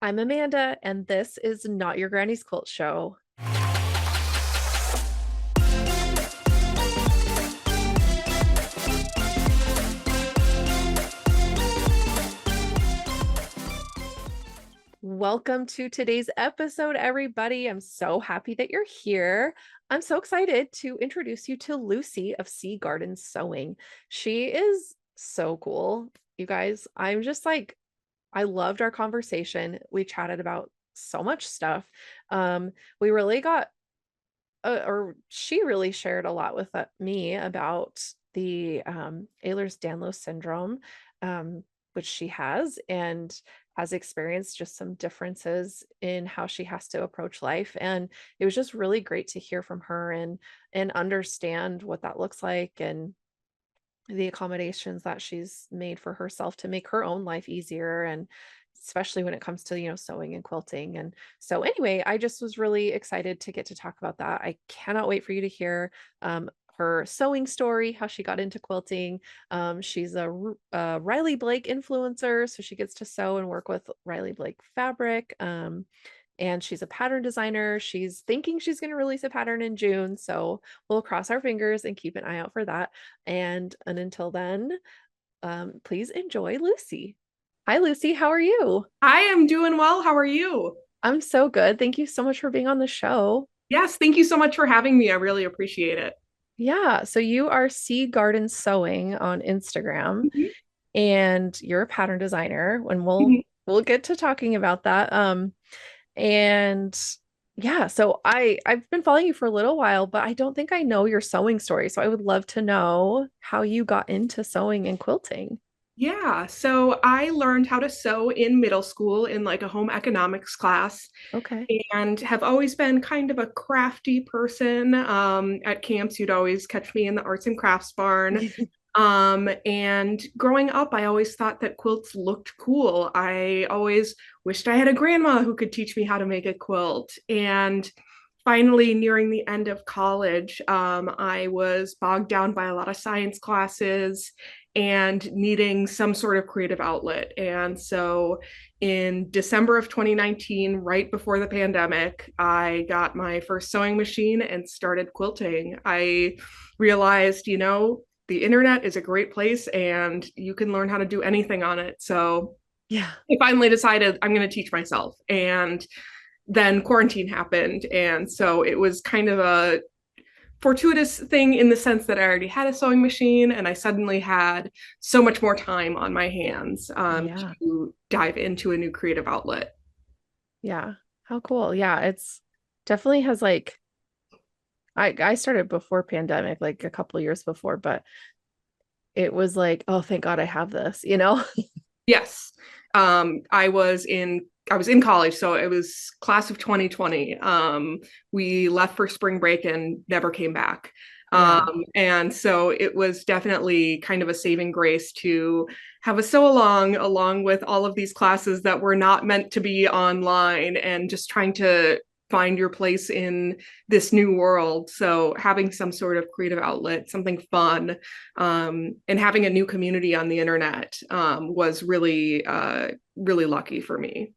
I'm Amanda, and this is Not Your Granny's Quilt Show. Welcome to today's episode, everybody. I'm so happy that you're here. I'm so excited to introduce you to Luci of Sea Garden Sewing. She is so cool, you guys. I loved our conversation. We chatted about so much stuff. We really got or she really shared a lot with me about the Ehlers-Danlos Syndrome, which she has, and has experienced just some differences in how she has to approach life. And it was just really great to hear from her and understand what that looks like and the accommodations that she's made for herself to make her own life easier, and especially when it comes to sewing and quilting. And so anyway, I just was really excited to get to talk about that. I cannot wait for you to hear her sewing story, how she got into quilting. She's a Riley Blake influencer, so she gets to sew and work with Riley Blake fabric. And she's a pattern designer. She's thinking she's going to release a pattern in June. So we'll cross our fingers and keep an eye out for that. And until then, please enjoy Luci. Hi, Luci. How are you? I am doing well. How are you? I'm so good. Thank you so much for being on the show. Yes, thank you so much for having me. I really appreciate it. Yeah. So you are Sea Garden Sewing on Instagram, Mhm. and you're a pattern designer, and Mhm. we'll get to talking about that. And yeah, so I've been following you for a little while, but I don't think I know your sewing story. So I would love to know how you got into sewing and quilting. Yeah, so I learned how to sew in middle school in like a home economics class Okay. and have always been kind of a crafty person. At camps, you'd always catch me in the arts and crafts barn. And growing up, I always thought that quilts looked cool. I always wished I had a grandma who could teach me how to make a quilt. And finally, nearing the end of college, I was bogged down by a lot of science classes and needing some sort of creative outlet. And so in December of 2019, right before the pandemic, I got my first sewing machine and started quilting. I realized, the internet is a great place and you can learn how to do anything on it. So Yeah. I finally decided I'm going to teach myself. And then quarantine happened. And so it was kind of a fortuitous thing in the sense that I already had a sewing machine and I suddenly had so much more time on my hands Yeah. to dive into a new creative outlet. Yeah. How cool. Yeah, it's definitely has like I started before pandemic, like a couple of years before, but it was like, oh, thank God I have this. Yes. I was in college, so it was class of 2020. We left for spring break and never came back. Yeah. And so it was definitely kind of a saving grace to have a sew along with all of these classes that were not meant to be online and just trying to find your place in this new world. So having some sort of creative outlet, something fun, and having a new community on the internet was really lucky for me.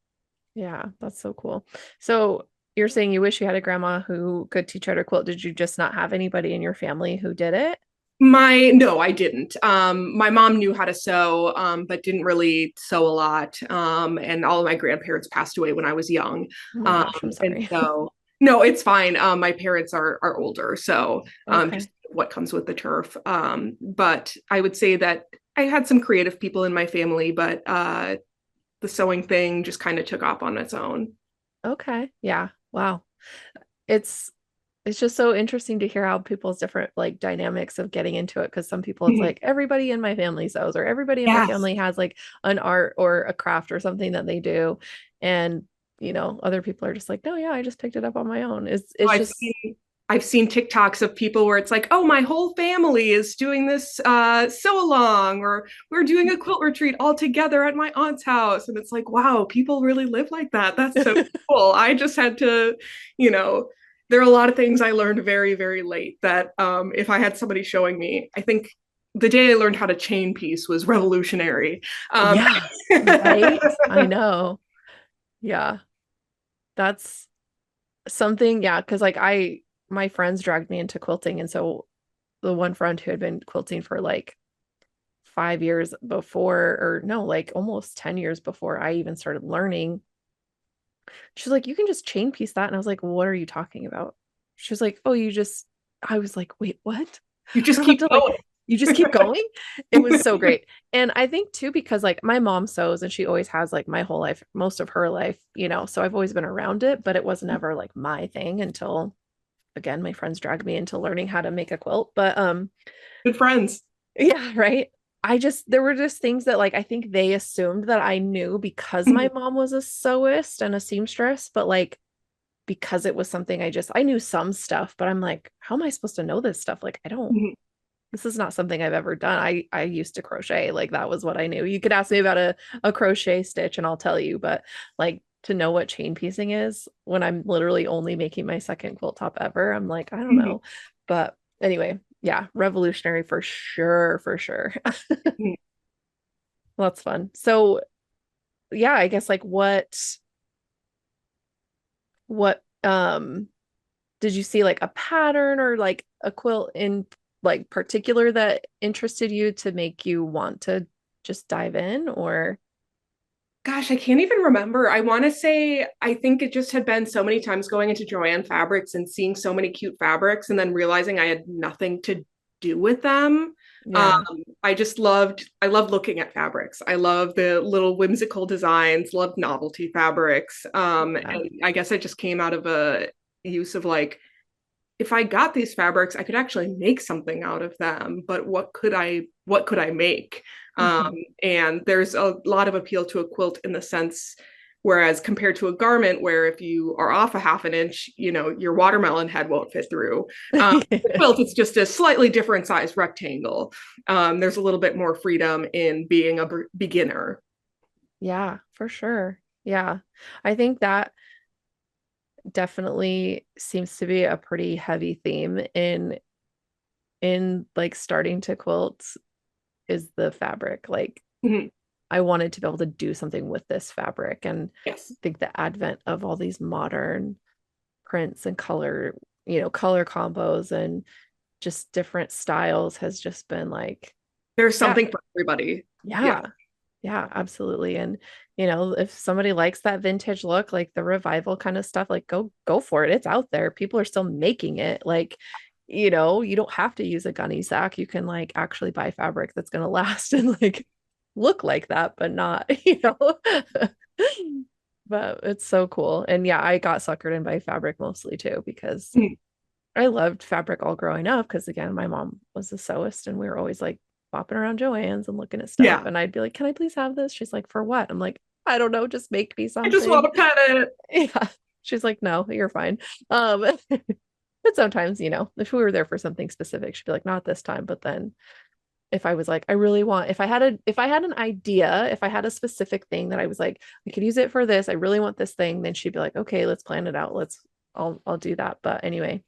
Yeah, that's so cool. So you're saying you wish you had a grandma who could teach you how to quilt. Did you just not have anybody in your family who did it? My No, I didn't. My mom knew how to sew, but didn't really sew a lot. And all of my grandparents passed away when I was young. Oh my Um, gosh, I'm and sorry. so no, it's fine. My parents are older, so just Okay. what comes with the turf. But I would say that I had some creative people in my family, but the sewing thing just kind of took off on its own. Okay. Yeah. Wow. It's it's just so interesting to hear how people's different like dynamics of getting into it, because some people it's Mhm. like everybody in my family sews, or everybody in my Yes. family has like an art or a craft or something that they do. And other people are just like, no, yeah, I just picked it up on my own. It's I've just seen I've seen TikToks of people where it's like, oh, my whole family is doing this sew along, or we're doing a quilt retreat all together at my aunt's house. And it's like, wow, people really live like that. That's so cool. I just had to, you know, there are a lot of things I learned very, very late that if I had somebody showing me, I think the day I learned how to chain piece was revolutionary. Um, yeah, right. I know. Yeah. That's something, yeah, because like my friends dragged me into quilting. And so the one friend who had been quilting for like 5 years before, or no, like almost 10 years before I even started learning, she's like, you can just chain piece that. And I was like, what are you talking about? She was like, oh, I was like, wait, what? You I just don't have keep to like, going. you just keep going. It was so great. And I think too, because like my mom sews and she always has like my whole life, most of her life, so I've always been around it, but it was never like my thing until again, my friends dragged me into learning how to make a quilt. But Good friends. yeah, right. There were just things that like I think they assumed that I knew because my mom was a sewist and a seamstress, but like because it was something I knew some stuff, but I'm like, how am I supposed to know this stuff? Like, this is not something I've ever done. I used to crochet, like that was what I knew. You could ask me about a crochet stitch and I'll tell you, but like to know what chain piecing is when I'm literally only making my second quilt top ever, I'm like, I don't know. But anyway, yeah, revolutionary for sure, for sure. Well, that's fun. So yeah, I guess like what did you see like a pattern or like a quilt in like particular that interested you to make you want to just dive in or Gosh, I can't even remember. I want to say, I think it just had been so many times going into Joann Fabrics and seeing so many cute fabrics and then realizing I had nothing to do with them. Um, yeah. I loved looking at fabrics. I love the little whimsical designs, loved novelty fabrics. Yeah. And I guess I just came out of a use of like, if I got these fabrics, I could actually make something out of them. But what could I make? Um, Mhm. and there's a lot of appeal to a quilt in the sense, whereas compared to a garment, where if you are off a half an inch, your watermelon head won't fit through. The quilt, it's just a slightly different size rectangle. There's a little bit more freedom in being a beginner. Yeah, for sure. Yeah. I think that definitely seems to be a pretty heavy theme in like starting to quilt is the fabric. Like Mhm. I wanted to be able to do something with this fabric and I Yes. think the advent of all these modern prints and color combos and just different styles has just been like, There's yeah, something for everybody. Yeah. yeah, yeah, absolutely. And if somebody likes that vintage look, like the revival kind of stuff, like go for it. It's out there. People are still making it. Like, you don't have to use a gunny sack. You can like actually buy fabric that's gonna last and like look like that, but not, But it's so cool. And yeah, I got suckered in by fabric mostly too, because Mhm. I loved fabric all growing up. Because again, my mom was a sewist and we were always like bopping around Joann's and looking at stuff. Yeah. And I'd be like, can I please have this? She's like, for what? I'm like, I don't know, just make me I just want something. to pet it. Yeah. She's like, no, you're fine. But sometimes, if we were there for something specific, she'd be like, not this time. But then if I was like, I really want, if I had an idea, if I had a specific thing that I was like, I could use it for this, I really want this thing, then she'd be like, okay, let's plan it out. I'll do that. But anyway,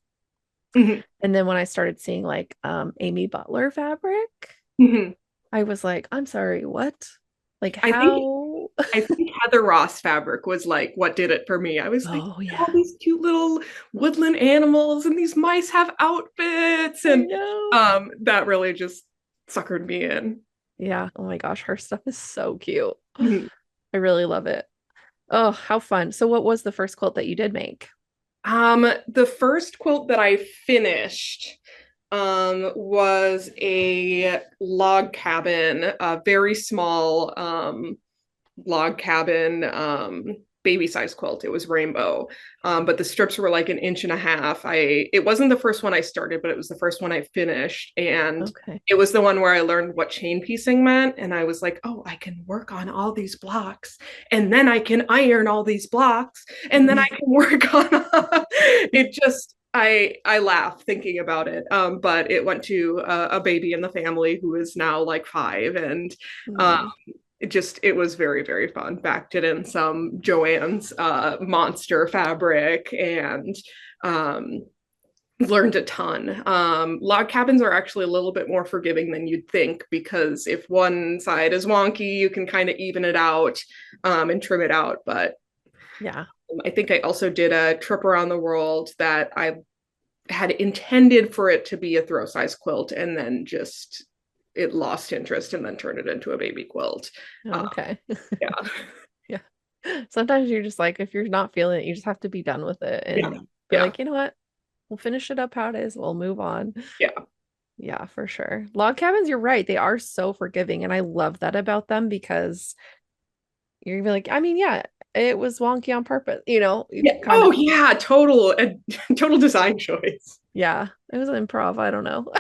Mhm. and then when I started seeing like Amy Butler fabric, Mhm. I was like, I'm sorry, what? Like I think how? I think Heather Ross fabric was like what did it for me. I was like, Oh all yeah, these cute little woodland animals and these mice have outfits, I and know. that really just suckered me in. Yeah. Oh my gosh, her stuff is so cute. Mhm. I really love it. Oh, how fun. So what was the first quilt that you did make? The first quilt that I finished was a log cabin, a very small log cabin baby size quilt. It was rainbow, but the strips were like an inch and a half. It wasn't the first one I started, but it was the first one I finished, and Okay. it was the one where I learned what chain piecing meant, and I was like, oh, I can work on all these blocks, and then I can iron all these blocks, and then I can work on it. Just I laugh thinking about it, but it went to a baby in the family who is now like 5, and um, Mm. it was very very fun. Backed it in some Joann's monster fabric, and um learned a ton. Log cabins are actually a little bit more forgiving than you'd think, because if one side is wonky, you can kind of even it out and trim it out. But Yeah. I think I also did a trip around the world that I had intended for it to be a throw size quilt, and then just it lost interest and then turned it into a baby quilt. Oh, okay. Yeah. Yeah. Sometimes you're just like, if you're not feeling it, you just have to be done with it Yeah. and be Yeah. like, you know what? We'll finish it up how it is. We'll move on. Yeah. Yeah, for sure. Log cabins, you're right. They are so forgiving. And I love that about them because you're gonna be like, I mean, yeah, it was wonky on purpose, you Yeah. kind Oh of, yeah, total total design choice. yeah, it was improv. I don't know.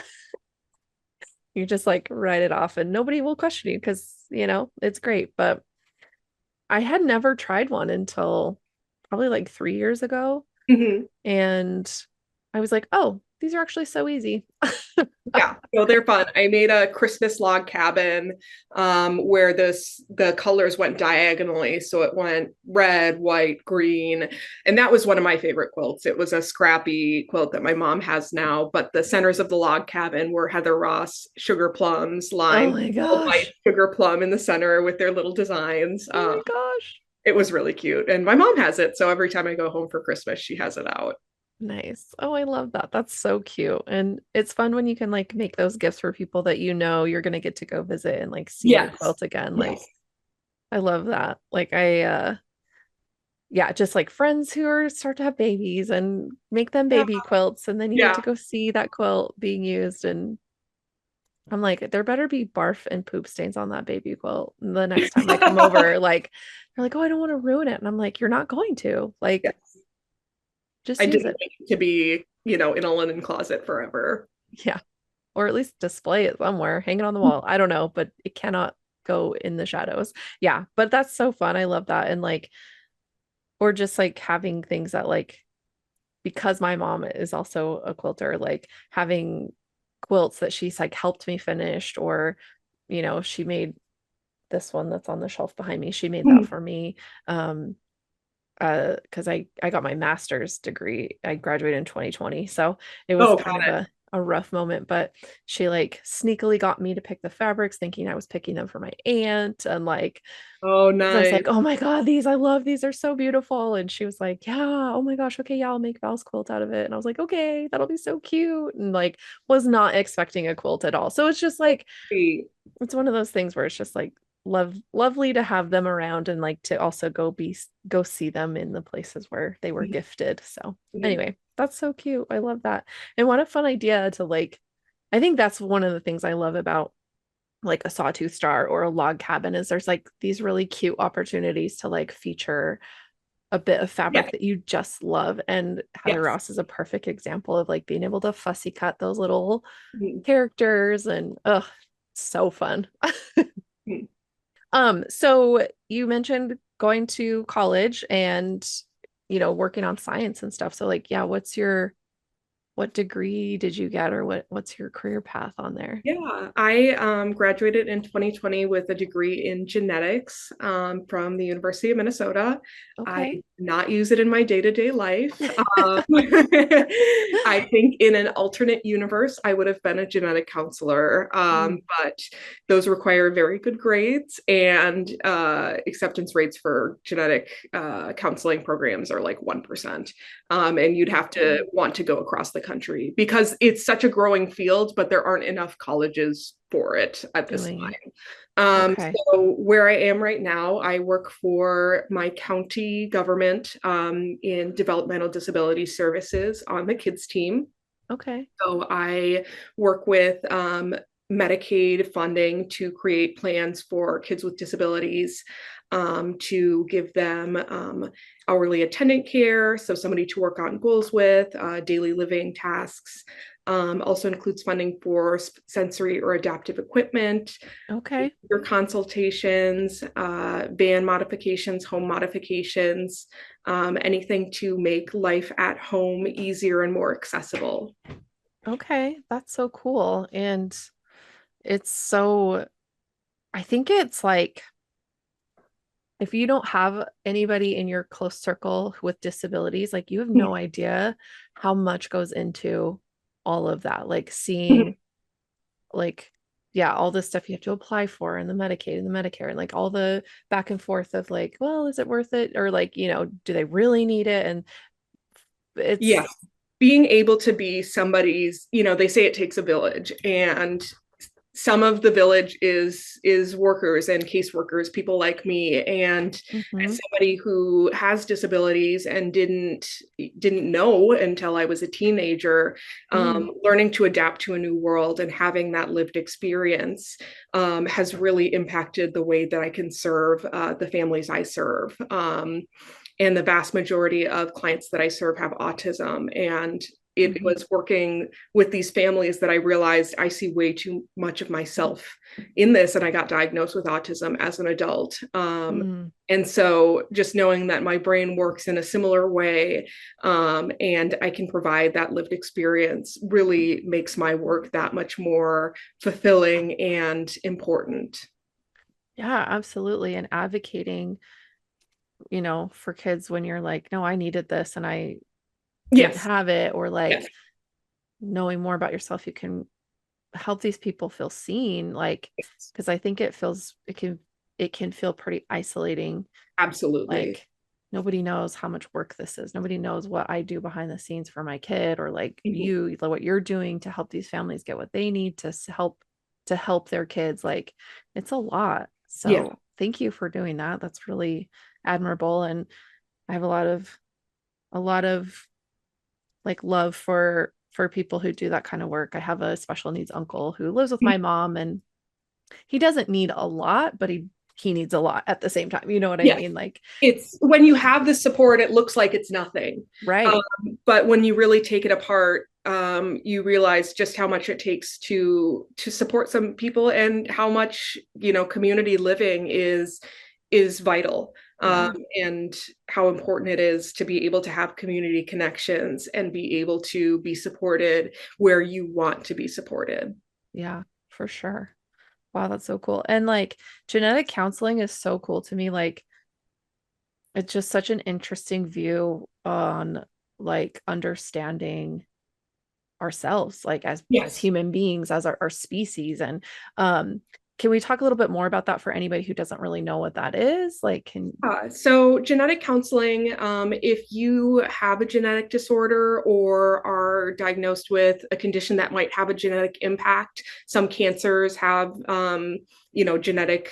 You just like write it off and nobody will question you because, it's great. But I had never tried one until probably like 3 years ago. Mhm. And I was like, oh, these are actually so easy. Yeah, no, they're fun. I made a Christmas log cabin where the colors went diagonally. So it went red, white, green. And that was one of my favorite quilts. It was a scrappy quilt that my mom has now, but the centers of the log cabin were Heather Ross sugar plums Oh lined my with white gosh. sugar plum in the center with their little designs. Oh my gosh. It was really cute. And my mom has it. So every time I go home for Christmas, she has it out. Nice. Oh, I love that. That's so cute. And it's fun when you can like make those gifts for people that you're gonna get to go visit and like see your Yes. quilt again. Like Yes. I love that. Like yeah, just like friends who are start to have babies and make them Yeah. baby quilts and then you get Yeah. to go see that quilt being used and I'm like, there better be barf and poop stains on that baby quilt the next time I come over. Like, they're like, oh, I don't want to ruin it. And I'm like, you're not going to. Like, Yes. just I use didn't it. want it to be, in a linen closet forever. Yeah. Or at least display it somewhere, hang it on the wall. I don't know, but it cannot go in the shadows. Yeah. But that's so fun. I love that. And like, or just like having things that like, because my mom is also a quilter, like having quilts that she's like helped me finish or, she made this one that's on the shelf behind me. She made that Mhm. for me. Um, because I got my master's degree. I graduated in 2020. So it was Oh, kind got of it. a rough moment, but she like sneakily got me to pick the fabrics, thinking I was picking them for my aunt. And like, Oh, 'cause I was nice. like, oh my God, I love these. They're so beautiful. And she was like, yeah, oh my gosh, okay, yeah, I'll make Val's quilt out of it. And I was like, okay, that'll be so cute. And like was not expecting a quilt at all. So it's just like Sweet. it's one of those things where it's just like lovely to have them around and like to also go see them in the places where they were gifted. So Mhm. anyway, that's so cute. I love that. And what a fun idea to like I think that's one of the things I love about like a sawtooth star or a log cabin is there's like these really cute opportunities to like feature a bit of Yeah. fabric that you just love. And Heather Yes. Ross is a perfect example of like being able to fussy cut those little Mhm. characters and so fun. Mhm. So you mentioned going to college and working on science and stuff. So like, yeah, what degree did you get or what's your career path on there? Yeah, I graduated in 2020 with a degree in genetics from the University of Minnesota. I Okay. did not use it in my day-to-day life. I think in an alternate universe, I would have been a genetic counselor, Mm, but those require very good grades, and acceptance rates for genetic counseling programs are like 1%. And you'd have to okay. want to go across the country because it's such a growing field, but there aren't enough colleges for it at this Doing it. time. Okay. So where I am right now, I work for my county government in developmental disability services on the kids team. Okay. So I work with Medicaid funding to create plans for kids with disabilities, to give them hourly attendant care, so somebody to work on goals with, daily living tasks. Also includes funding for sensory or adaptive equipment, Okay. your consultations, van modifications, home modifications, anything to make life at home easier and more accessible. Okay. That's so cool. And it's so I think it's like if you don't have anybody in your close circle with disabilities, like you have no idea how much goes into all of that. Like seeing like yeah, all this stuff you have to apply for and the Medicaid and the Medicare and like all the back and forth of like, well, is it worth it? Or like, do they really need it? And it's, Yes. Being able to be somebody's, they say it takes a village, and some of the village is workers and caseworkers, people like me. And as mhm, somebody who has disabilities and didn't know until I was a teenager, mm, learning to adapt to a new world and having that lived experience has really impacted the way that I can serve the families I serve. And the vast majority of clients that I serve have autism. And it mhm, was working with these families that I realized I see way too much of myself in this. And I got diagnosed with autism as an adult. mm. And so just knowing that my brain works in a similar way, and I can provide that lived experience really makes my work that much more fulfilling and important. Yeah, absolutely. And advocating, for kids when you're like, no, I needed this and I didn't Yes. have it, or Yes. like knowing more about yourself, you can help these people feel seen, like, Yes. because I think it can feel pretty isolating. Absolutely. Like, nobody knows how much work this is. Nobody knows what I do behind the scenes for my kid, or like Mhm. what you're doing to help these families get what they need to help their kids. Like, it's a lot. Yeah. So thank you for doing that. That's really admirable. And I have a lot of like love for people who do that kind of work. I have a special needs uncle who lives with my mom, and he doesn't need a lot, but he needs a lot at the same time. You know what I Yes. mean? Like, It's when you have the support, it looks like it's nothing. right. But when you really take it apart, you realize just how much it takes to support some people, and how much community living is vital. Yeah. And how important it is to be able to have community connections and be able to be supported where you want to be supported. Yeah, for sure. Wow, that's so cool. And like genetic counseling is so cool to me. Like, it's just such an interesting view on like understanding ourselves, like as Yes. human beings, as our species. And um can we talk a little bit more about that for anybody who doesn't really know what that is? Like, can So, genetic counseling, if you have a genetic disorder or are diagnosed with a condition that might have a genetic impact, some cancers have, genetic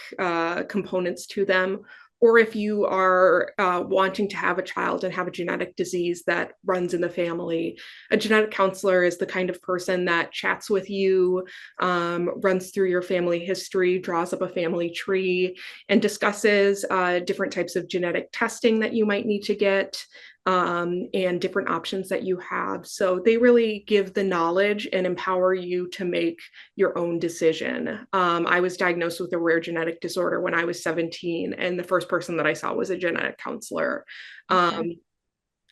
components to them. Or if you are wanting to have a child and have a genetic disease that runs in the family, a genetic counselor is the kind of person that chats with you, runs through your family history, draws up a family tree, and discusses different types of genetic testing that you might need to get, and different options that you have. So they really give the knowledge and empower you to make your own decision. I was diagnosed with a rare genetic disorder when I was 17, and the first person that I saw was a genetic counselor. Um, okay.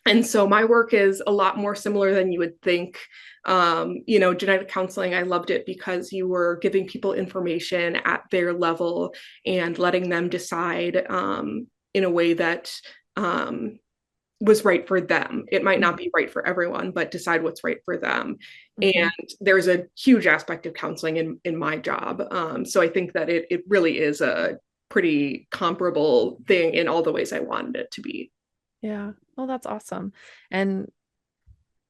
and so my work is a lot more similar than you would think. Genetic counseling, I loved it because you were giving people information at their level and letting them decide in a way that um, was right for them. It might not be right for everyone, but decide what's right for them. Mm-hmm. And there's a huge aspect of counseling in my job. So I think that it really is a pretty comparable thing in all the ways I wanted it to be. Yeah. Well, that's awesome. And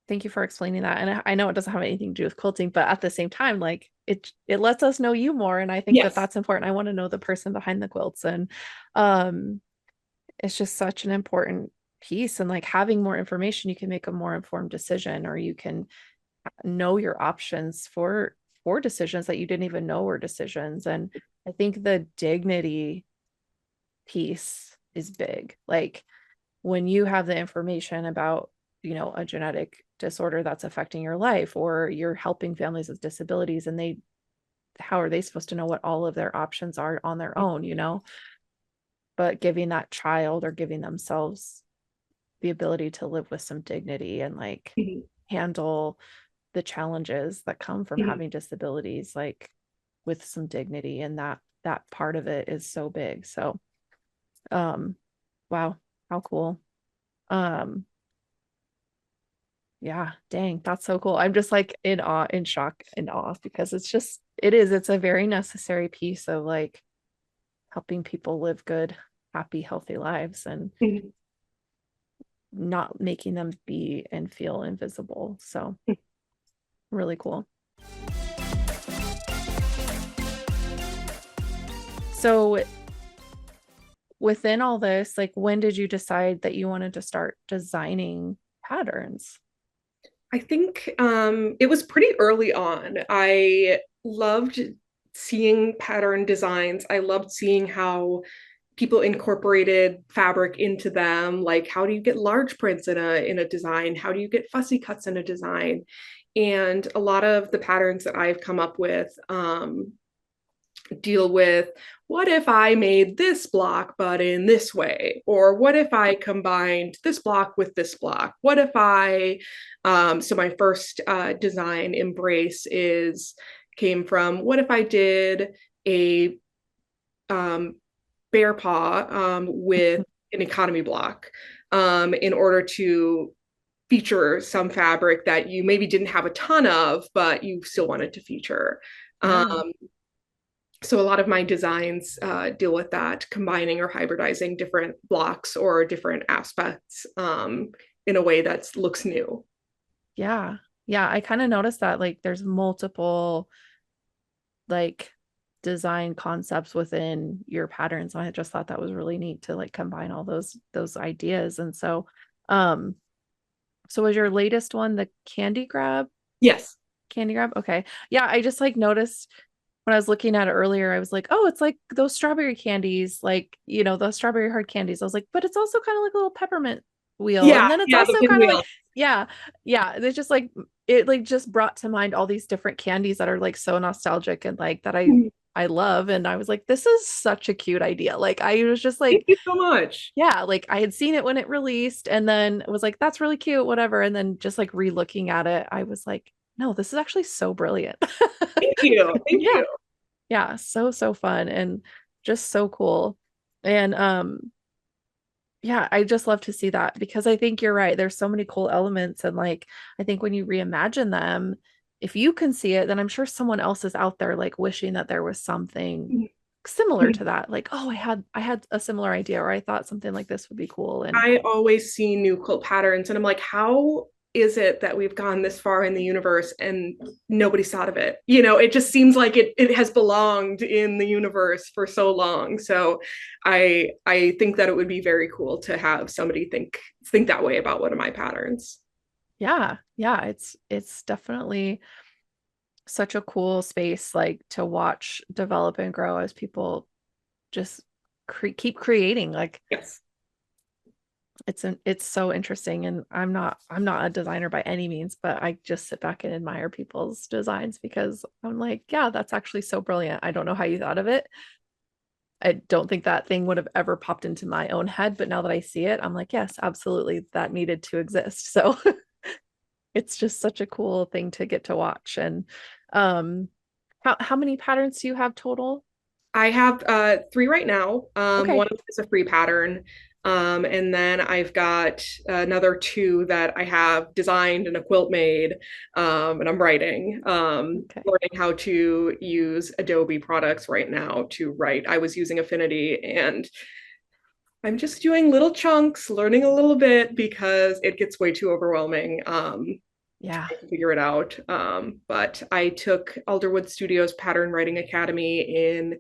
thank you for explaining that. And I know it doesn't have anything to do with quilting, but at the same time, like it lets us know you more. And I think that Yes. that's important. I want to know the person behind the quilts. And um, it's just such an important piece. And like having more information, you can make a more informed decision, or you can know your options for decisions that you didn't even know were decisions. And I think the dignity piece is big. Like, when you have the information about, a genetic disorder that's affecting your life, or you're helping families with disabilities, and how are they supposed to know what all of their options are on their own, but giving that child, or giving themselves, the ability to live with some dignity and like Mhm. handle the challenges that come from Mhm. having disabilities, like with some dignity, and that part of it is so big. So um wow, how cool. um Yeah, dang, that's so cool. I'm just like in awe, in shock, in awe because it's a very necessary piece of like helping people live good, happy, healthy lives and Mhm. not making them be and feel invisible. So really cool. So within all this, like when did you decide that you wanted to start designing patterns? I think it was pretty early on. I loved seeing pattern designs. I loved seeing how people incorporated fabric into them. Like, how do you get large prints in a design? How do you get fussy cuts in a design? And a lot of the patterns that I've come up with deal with, what if I made this block but in this way? Or what if I combined this block with this block? What if I, so my first design embrace is came from, what if I did a um, bear paw with an economy block in order to feature some fabric that you maybe didn't have a ton of, but you still wanted to feature. Yeah. So a lot of my designs deal with that, combining or hybridizing different blocks or different aspects in a way that looks new. Yeah. Yeah. I kind of noticed that like there's multiple like design concepts within your patterns. And I just thought that was really neat to like combine all those ideas. And um, so was your latest one the Yes. candy grab? Okay. Yeah, I just like noticed when I was looking at it earlier, I was like, oh, it's like those strawberry candies, like, those strawberry hard candies. I was like, but it's also kind of like a little peppermint wheel. Yeah, And then it's yeah, the also kind of like, pinwheel. yeah, yeah. It's just like it like just brought to mind all these different candies that are like so nostalgic and like that I love. And I was like, this is such a cute idea. Like I was just Thank like, you so much. yeah, like I had seen it when it released and then was like, that's really cute, whatever. And then just like re-looking at it, I was like, no, this is actually so brilliant. Thank you. Thank Yeah. you. Yeah, so fun and just so cool. And yeah, I just love to see that because I think you're right. There's so many cool elements and like I think when you reimagine them, if you can see it, then I'm sure someone else is out there like wishing that there was something similar to that. Like, oh, I had a similar idea or I thought something like this would be cool. And I always see new quilt patterns and I'm like, how is it that we've gone this far in the universe and nobody's thought of it? You know, it just seems like it has belonged in the universe for so long. So I think that it would be very cool to have somebody think that way about one of my patterns. yeah, yeah, it's definitely such a cool space like to watch develop and grow as people just keep creating like Yes. it's so interesting and I'm not a designer by any means but I just sit back and admire people's designs because I'm like yeah that's actually so brilliant. I don't know how you thought of it. I don't think that thing would have ever popped into my own head but now that I see it I'm like yes absolutely that needed to exist. So it's just such a cool thing to get to watch. And um how many patterns do you have total? I have three right now. One Okay. of them is a free pattern. And then I've got another two that I have designed and a quilt made, and I'm writing, Okay. learning how to use Adobe products right now to write. I was using Affinity and I'm just doing little chunks, learning a little bit because it gets way too overwhelming. Yeah. Trying to figure it out. But I took Alderwood Studios Pattern Writing Academy in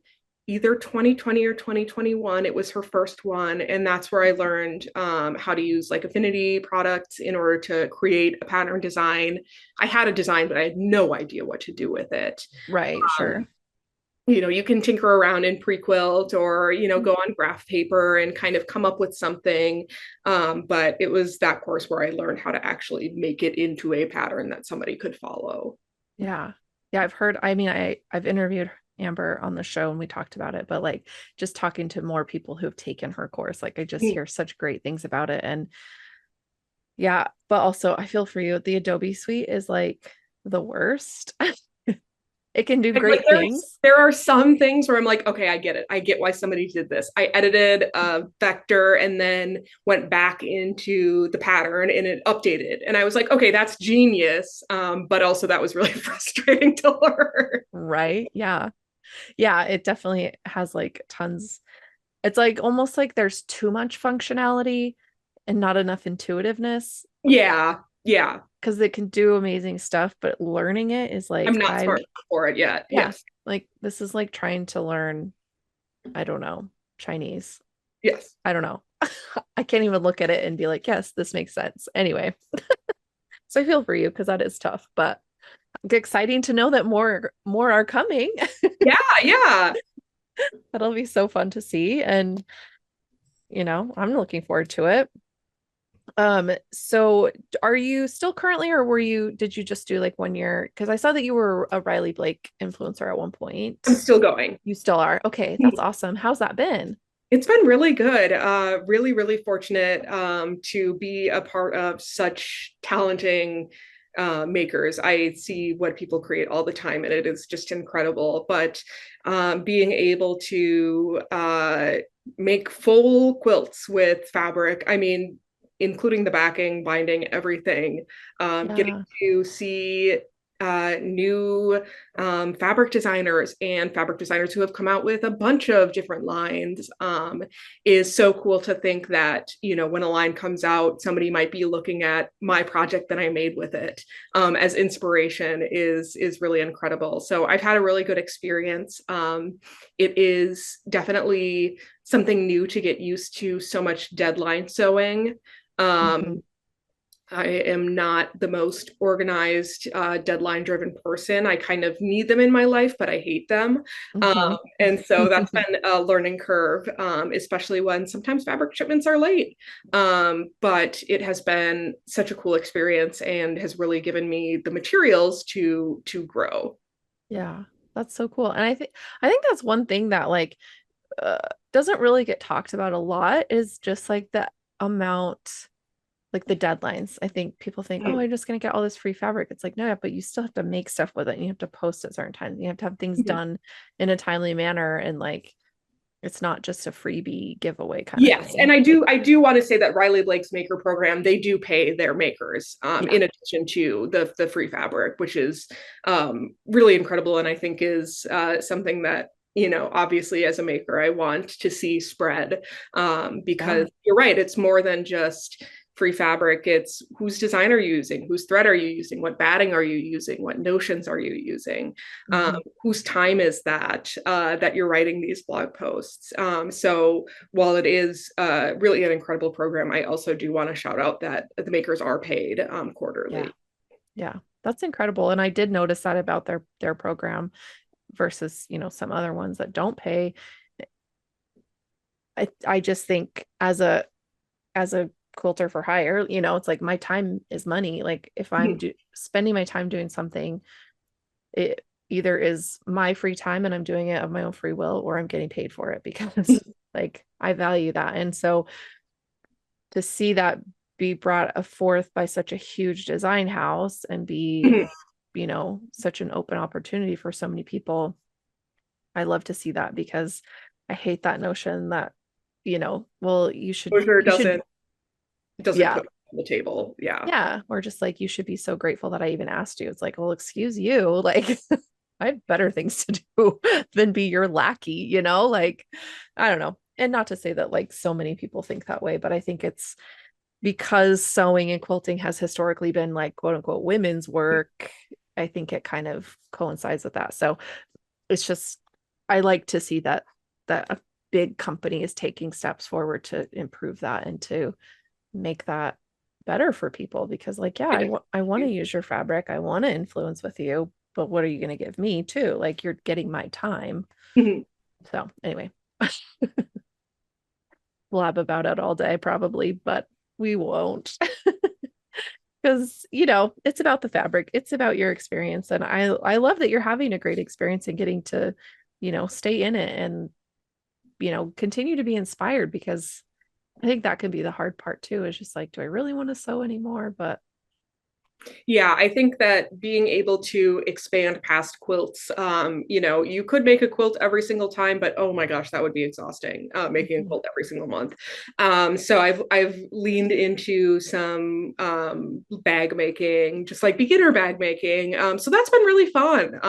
either 2020 or 2021. It was her first one. And that's where I learned how to use like Affinity products in order to create a pattern design. I had a design, but I had no idea what to do with it. Right, Um, sure. you can tinker around in pre-quilt or go on graph paper and kind of come up with something, but it was that course where I learned how to actually make it into a pattern that somebody could follow. Yeah. Yeah, I've heard, I mean, I've interviewed Amber on the show and we talked about it, but like just talking to more people who have taken her course, like I just hear such great things about it. And yeah, but also I feel for you. The Adobe suite is like the worst. It can do Like great things. there are some things where I'm like, okay, I get it. I get why somebody did this. I edited a vector and then went back into the pattern and it updated. And I was like, okay, that's genius. But also that was really frustrating to learn. Right. Yeah. Yeah. It definitely has like tons. It's like almost like there's too much functionality and not enough intuitiveness Yeah. Yeah. because it can do amazing stuff, but learning it is I'm like, not smart enough for it yet. yeah, Yes. like this is like trying to learn, I don't know, Chinese. Yes. I don't know. I can't even look at it and be like, yes, this makes sense. Anyway, so I feel for you because that is tough, but exciting to know that more are coming. Yeah. Yeah. That'll be so fun to see. And I'm looking forward to it. So are you still currently, or did you just do like 1 year? Because I saw that you were a Riley Blake influencer at one I'm point. still going. You still are. Okay, that's awesome. How's that been? It's been really good. Really, really fortunate to be a part of such talenting makers. I see what people create all the time, and it is just incredible. But being able to make full quilts with fabric, I mean, including the backing, binding, everything, getting Yeah. to see new fabric designers who have come out with a bunch of different lines is so cool to think that, when a line comes out, somebody might be looking at my project that I made with it as inspiration is really incredible. So I've had a really good experience. It is definitely something new to get used to, so much deadline sewing. Mhm. I am not the most organized, deadline driven person. I kind of need them in my life, but I hate them. Mhm. And so that's been a learning curve, especially when sometimes fabric shipments are late. But it has been such a cool experience and has really given me the materials to grow. Yeah, that's so cool. And I think that's one thing that like uh, doesn't really get talked about a lot is just like the amount, like the deadlines. I think people think, oh, I'm just gonna get all this free fabric. It's like, no, yeah, but you still have to make stuff with it. And you have to post at certain times. You have to have things done in a timely manner. And like it's not just a freebie giveaway kind of Yes, and thing. I do want to say that Riley Blake's maker program, they do pay their makers Yeah. in addition to the free fabric, which is really incredible, and I think is something that, obviously as a maker I want to see spread, Yeah. because you're right, it's more than just free fabric. It's whose design are you using, whose thread are you using, what batting are you using, what notions are you using, Mhm. whose time is that you're writing these blog posts. So while it is really an incredible program, I also do want to shout out that the makers are paid Yeah. quarterly. Yeah. That's incredible. And I did notice that about their program versus, some other ones that don't pay. I just think as a quilter for hire, it's like my time is money. Like if I'm spending my time doing something, it either is my free time and I'm doing it of my own free will, or I'm getting paid for it because like I value that. And so to see that be brought forth by such a huge design house and be, such an open opportunity for so many people, I love to see that because I hate that notion that, well, Closure you should, doesn't yeah, put on the table. Yeah. yeah, or just like you should be so grateful that I even asked you. It's like, well, excuse you, like I have better things to do than be your lackey, like I don't know. And not to say that like so many people think that way, but I think it's because sewing and quilting has historically been like quote unquote women's work. I think it kind of coincides with that. So it's just I like to see that a big company is taking steps forward to improve that and to make that better for people because like yeah, I want to use your fabric. I want to influence with you, but what are you going to give me too? Like you're getting my time. So anyway, blab about it all day probably, but we won't. Because it's about the fabric, it's about your experience, and I love that you're having a great experience and getting to stay in it and continue to be inspired because I think that can be the hard part too, is just like, do I really want to sew anymore? But Yeah, I think that being able to expand past quilts, you could make a quilt every single time, but oh my gosh, that would be exhausting, making a Mhm. quilt every single month. So I've leaned into some bag making, just like beginner bag making. So that's been really fun.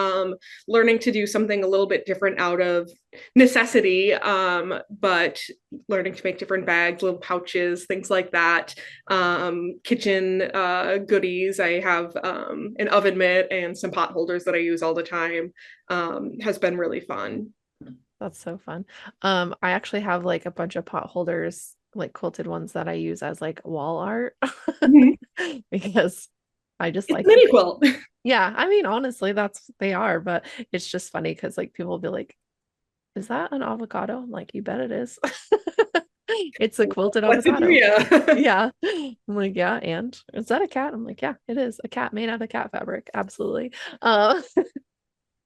Learning to do something a little bit different out of necessity, but learning to make different bags, little pouches, things like that. Kitchen goodies. I have an oven mitt and some pot holders that I use all the time. Has been really fun. That's so fun. I actually have like a bunch of pot holders, like quilted ones that I use as like wall art Mhm. because I just It's a like it. mini quilt. Yeah, I mean, honestly, that's they are, but it's just funny because like people will be like, "Is that an avocado?" I'm like, "You bet it is." It's a quilted What's it do avocado. you? Yeah. I'm like, yeah, and is that a cat? I'm like, yeah, it is a cat made out of cat fabric. Absolutely. Uh,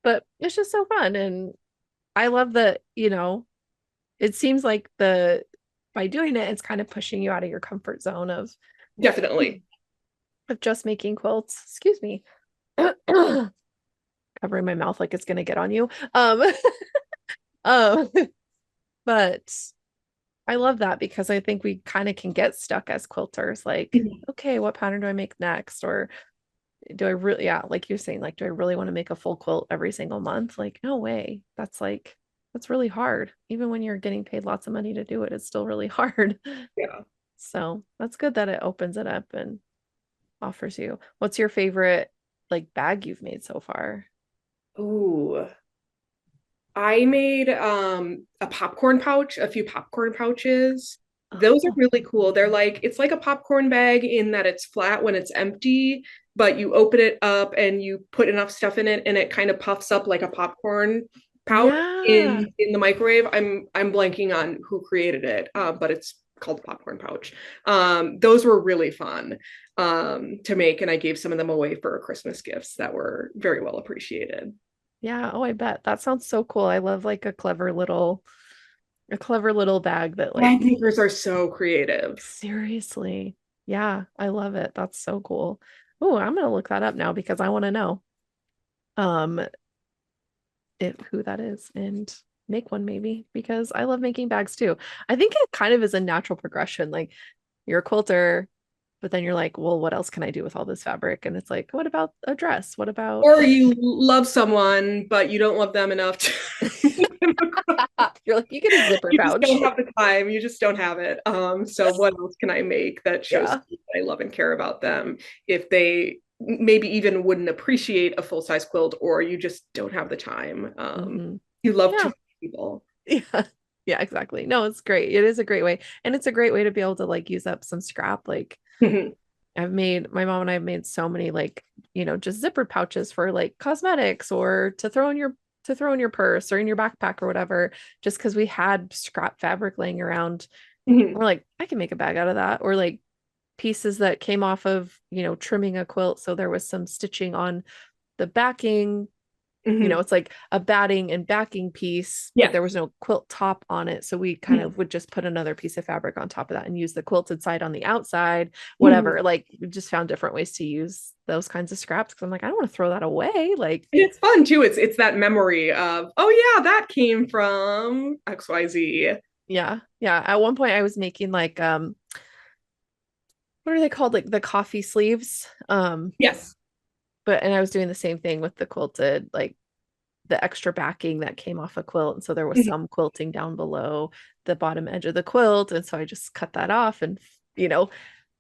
but it's just so fun. And I love that, it seems like by doing it, it's kind of pushing you out of your comfort zone Definitely. of just making quilts. Excuse me. Covering my mouth like it's gonna get on you. Um, but I love that because I think we kind of can get stuck as quilters, like, Mhm. okay, what pattern do I make next? Or do I really, yeah, like you're saying, like, do I really want to make a full quilt every single month? Like, no way. That's really hard. Even when you're getting paid lots of money to do it, it's still really hard. Yeah. So that's good that it opens it up and offers you. What's your favorite like bag you've made so far? Ooh. I made a popcorn pouch, a few popcorn pouches. Those are Oh, really cool. It's like a popcorn bag in that it's flat when it's empty, but you open it up and you put enough stuff in it and it kind of puffs up like a popcorn pouch yeah. in the microwave. I'm blanking on who created it, but it's called the popcorn pouch. Those were really fun to make, and I gave some of them away for Christmas gifts that were very well appreciated. Yeah. Oh, I bet. That sounds so cool. I love like a clever little bag that like Bag makers are so creative. seriously. Yeah, I love it. That's so cool. Oh, I'm gonna look that up now because I want to know um who that is and make one maybe because I love making bags too. I think it kind of is a natural progression. Like you're a quilter, but then you're like, well, what else can I do with all this fabric? And it's like, what about a dress? What about Or you love someone, but you don't love them enough to you're like, you get a zipper you just pouch. don't have the time. You just don't have it. So what else can I make that shows Yeah. that I love and care about them if they maybe even wouldn't appreciate a full-size quilt or you just don't have the time. Hmm. You love to Yeah. people. Yeah. Yeah, exactly. No, it's great. It is a great way. And it's a great way to be able to like use up some scrap. Like my mom and I have made so many like, just zippered pouches for like cosmetics or to throw in your purse or in your backpack or whatever, just because we had scrap fabric laying around. We're like, I can make a bag out of that. Or like pieces that came off of, trimming a quilt. So there was some stitching on the backing. It's like a batting and backing piece, but Yeah. there was no quilt top on it. So we kind of would just put another piece of fabric on top of that and use the quilted side on the outside, whatever. Like we just found different ways to use those kinds of scraps because I'm like, I don't want to throw that away. Like, It's fun too. It's that memory of, oh yeah, that came from XYZ. yeah, yeah. At one point I was making like what are they called? Like the coffee sleeves. Yes. And I was doing the same thing with the quilted, like the extra backing that came off a quilt. And so there was Mhm. some quilting down below the bottom edge of the quilt. And so I just cut that off and,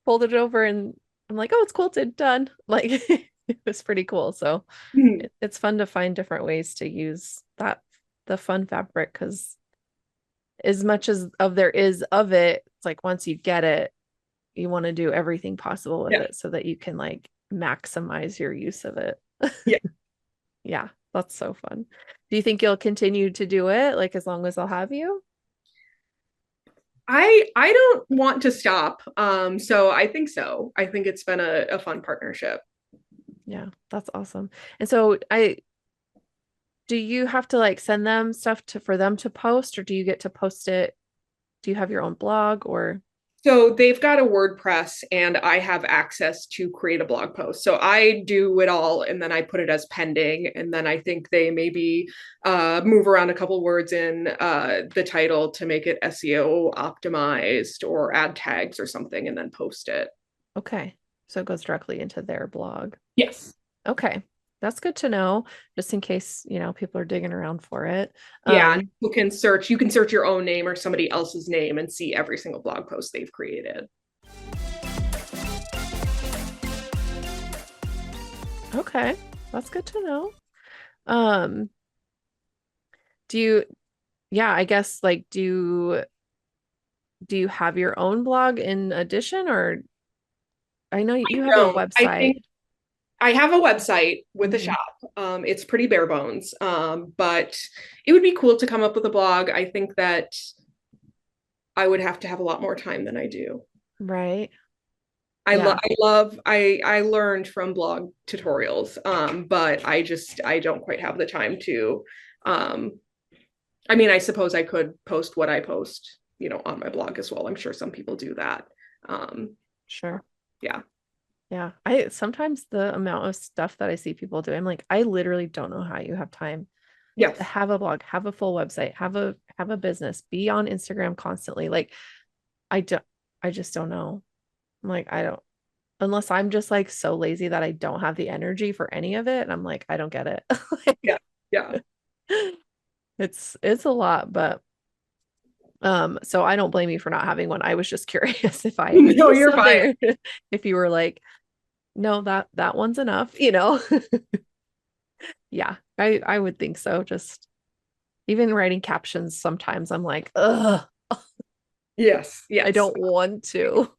folded it over and I'm like, oh, it's quilted, done. Like it was pretty cool. So it's fun to find different ways to use the fun fabric because as much as of there is of it, it's like once you get it, you want to do everything possible with Yeah. it so that you can like maximize your use of it. Yeah. Yeah, that's so fun. Do you think you'll continue to do it like as long as I'll have you? I don't want to stop. So I think so. I think it's been a fun partnership. Yeah, that's awesome. And so I do you have to like send them stuff to for them to post or do you get to post it? Do you have your own blog or So they've got a WordPress and I have access to create a blog post. So I do it all and then I put it as pending. And then I think they maybe move around a couple words in the title to make it SEO optimized or add tags or something and then post it. Okay. So it goes directly into their blog. Yes. Okay. That's good to know, just in case, people are digging around for it. Yeah. And you can search your own name or somebody else's name and see every single blog post they've created. Okay. That's good to know. Um, do you, yeah, I guess like do you have your own blog in addition, or I know you have a No, I website. think I have a website with a Mhm. shop. It's pretty bare bones, but it would be cool to come up with a blog. I think that I would have to have a lot more time than I do. Right. I Yeah, love I learned from blog tutorials, but I don't quite have the time to. Um, I mean, I suppose I could post what I post, on my blog as well. I'm sure some people do that. Um, sure. yeah. Yeah. I sometimes the amount of stuff that I see people do, I'm like, I literally don't know how you have time to Yes. have a blog, have a full website, have a business, be on Instagram constantly. Like I don't I just don't know. I'm like, I don't, unless I'm just like so lazy that I don't have the energy for any of it. And I'm like, I don't get it. Yeah. Yeah. It's a lot, but so I don't blame you for not having one. I was just curious if I No, you're so fine. there if you were like, no, that one's enough, Yeah, I would think so. Just even writing captions sometimes I'm like, ugh, Yes. I Yes. don't want to.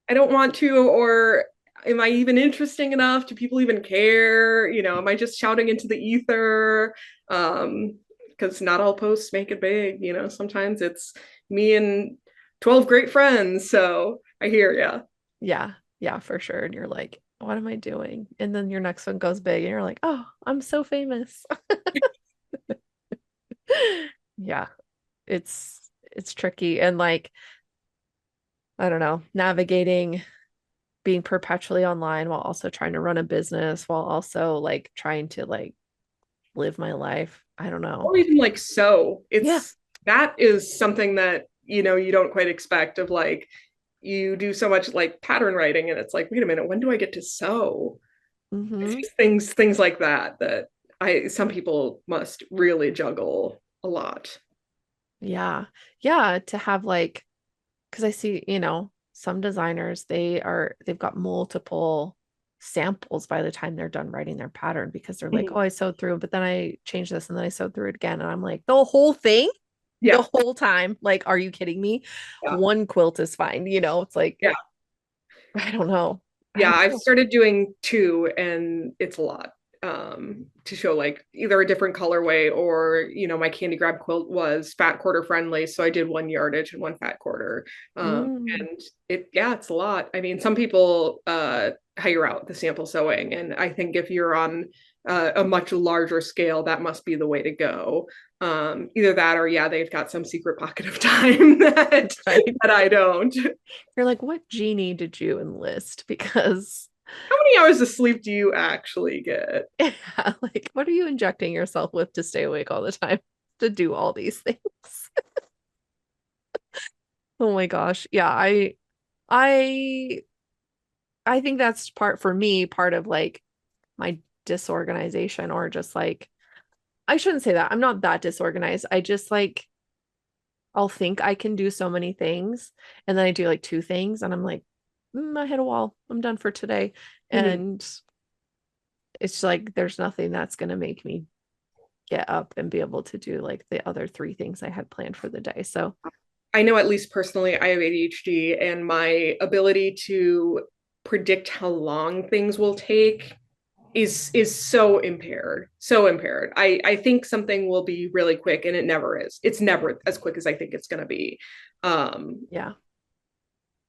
I don't want to, or am I even interesting enough? Do people even care? Am I just shouting into the ether? Because not all posts make it big, sometimes it's me and 12 great friends. So I hear ya. Yeah, yeah, for sure. And you're like, what am I doing? And then your next one goes big and you're like, oh, I'm so famous. Yeah, it's tricky and like, I don't know, navigating being perpetually online while also trying to run a business while also like trying to like live my life. I don't know. Or even like sew. Yeah. That is something that, you don't quite expect of like, you do so much like pattern writing and it's like, wait a minute, when do I get to sew? It's Hmm. just things like that some people must really juggle a lot. Yeah. Yeah. To have like, because I see, some designers, they've got multiple samples by the time they're done writing their pattern because they're like, Mhm. oh, I sewed through, but then I changed this and then I sewed through it again. And I'm like, the whole thing, the Yeah, whole time. Like, are you kidding me? yeah, One quilt is fine, it's like, yeah, I don't know. I yeah. don't I've know. started doing two, and it's a lot to show like either a different colorway or my candy grab quilt was fat quarter friendly, so I did one yardage and one fat quarter. Mm, And it's a lot. I mean, some people hire out the sample sewing, and I think if you're on a much larger scale, that must be the way to go. Either that or yeah, they've got some secret pocket of time that right. that I don't. You're like, what genie did you enlist? Because How many hours of sleep do you actually get? yeah, like, what are you injecting yourself with to stay awake all the time to do all these things? Oh my gosh. Yeah, I I think that's for me, part of like my disorganization or just like I shouldn't say that. I'm not that disorganized. I just like I'll think I can do so many things and then I do like two things and I'm like, I hit a wall. I'm done for today. Mhm. And it's like there's nothing that's gonna make me get up and be able to do like the other three things I had planned for the day. So, I know, at least personally, I have ADHD, and my ability to predict how long things will take is so impaired, so impaired. I think something will be really quick, and it never is. It's never as quick as I think it's going to be. yeah,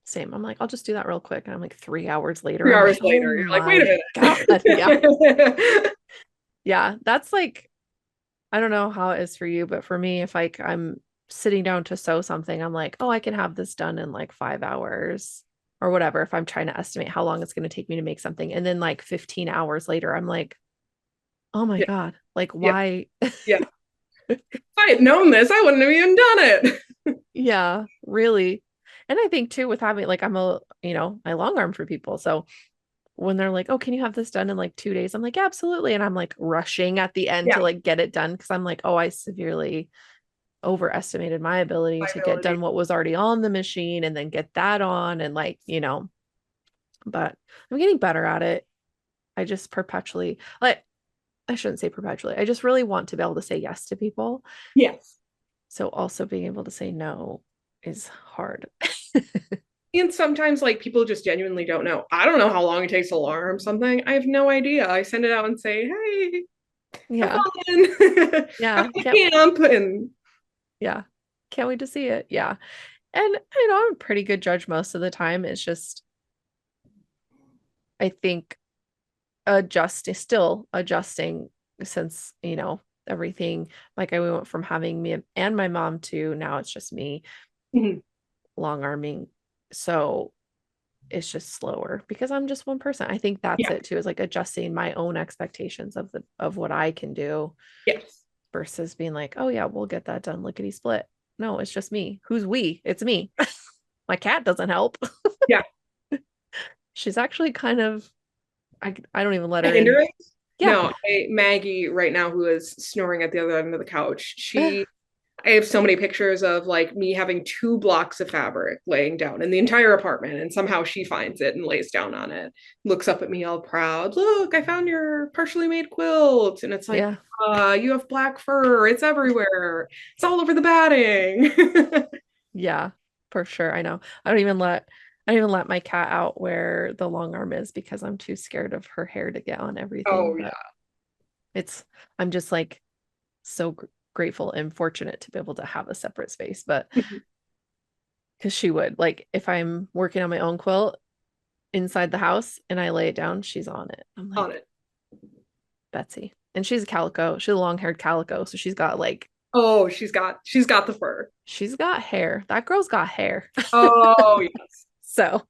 same. I'm like, I'll just do that real quick. And I'm like 3 hours later, Three I'm like, hours oh later, you're like, wait my a God. Yeah. minute. Yeah. That's like, I don't know how it is for you, but for me, if like I'm sitting down to sew something, I'm like, oh, I can have this done in like 5 hours or whatever. If I'm trying to estimate how long it's going to take me to make something. And then like 15 hours later, I'm like, oh my Yeah. God, like Yeah. why? Yeah. If I had known this, I wouldn't have even done it. Yeah, really. And I think too, with having like, I long arm for people. So when they're like, oh, can you have this done in like 2 days? I'm like, yeah, absolutely. And I'm like rushing at the end Yeah. to like get it done because I'm like, oh, I severely overestimated my ability to get Liability. done what was already on the machine and then get that on and like, but I'm getting better at it. I just perpetually, like, I shouldn't say perpetually. I just really want to be able to say yes to people. Yes. So also being able to say no is hard. And sometimes like people just genuinely don't know. I don't know how long it takes to alarm something. I have no idea. I send it out and say, hey, have Yeah. fun. Have Yeah. a camp. And Yeah. Can't wait to see it. Yeah. And I'm a pretty good judge most of the time. It's just, I think still adjusting since, everything like I went from having me and my mom to now it's just me Mhm. long arming. So it's just slower because I'm just one person. I think that's Yeah. it too, is like adjusting my own expectations of what I can do Yes. versus being like, oh yeah, we'll get that done lickety split. No, it's just me. Who's we? It's me. My cat doesn't help. Yeah. She's actually kind of I don't even let A her in. hindrance? Yeah. No, Maggie right now, who is snoring at the other end of the couch, I have so many pictures of like me having 2 blocks of fabric laying down in the entire apartment, and somehow she finds it and lays down on it, looks up at me all proud. Look, I found your partially made quilt. And it's like, Yeah. you have black fur. It's everywhere. It's all over the batting. Yeah, for sure. I know. I don't even let my cat out where the long arm is because I'm too scared of her hair to get on everything. Oh, But yeah. it's I'm just like so grateful and fortunate to be able to have a separate space. But because she would like if I'm working on my own quilt inside the house and I lay it down, she's on it. I'm On like, it. Betsy. And she's a calico. She's a long-haired calico. So Oh, she's got the fur. she's got hair. That girl's got hair. Oh, yes. So,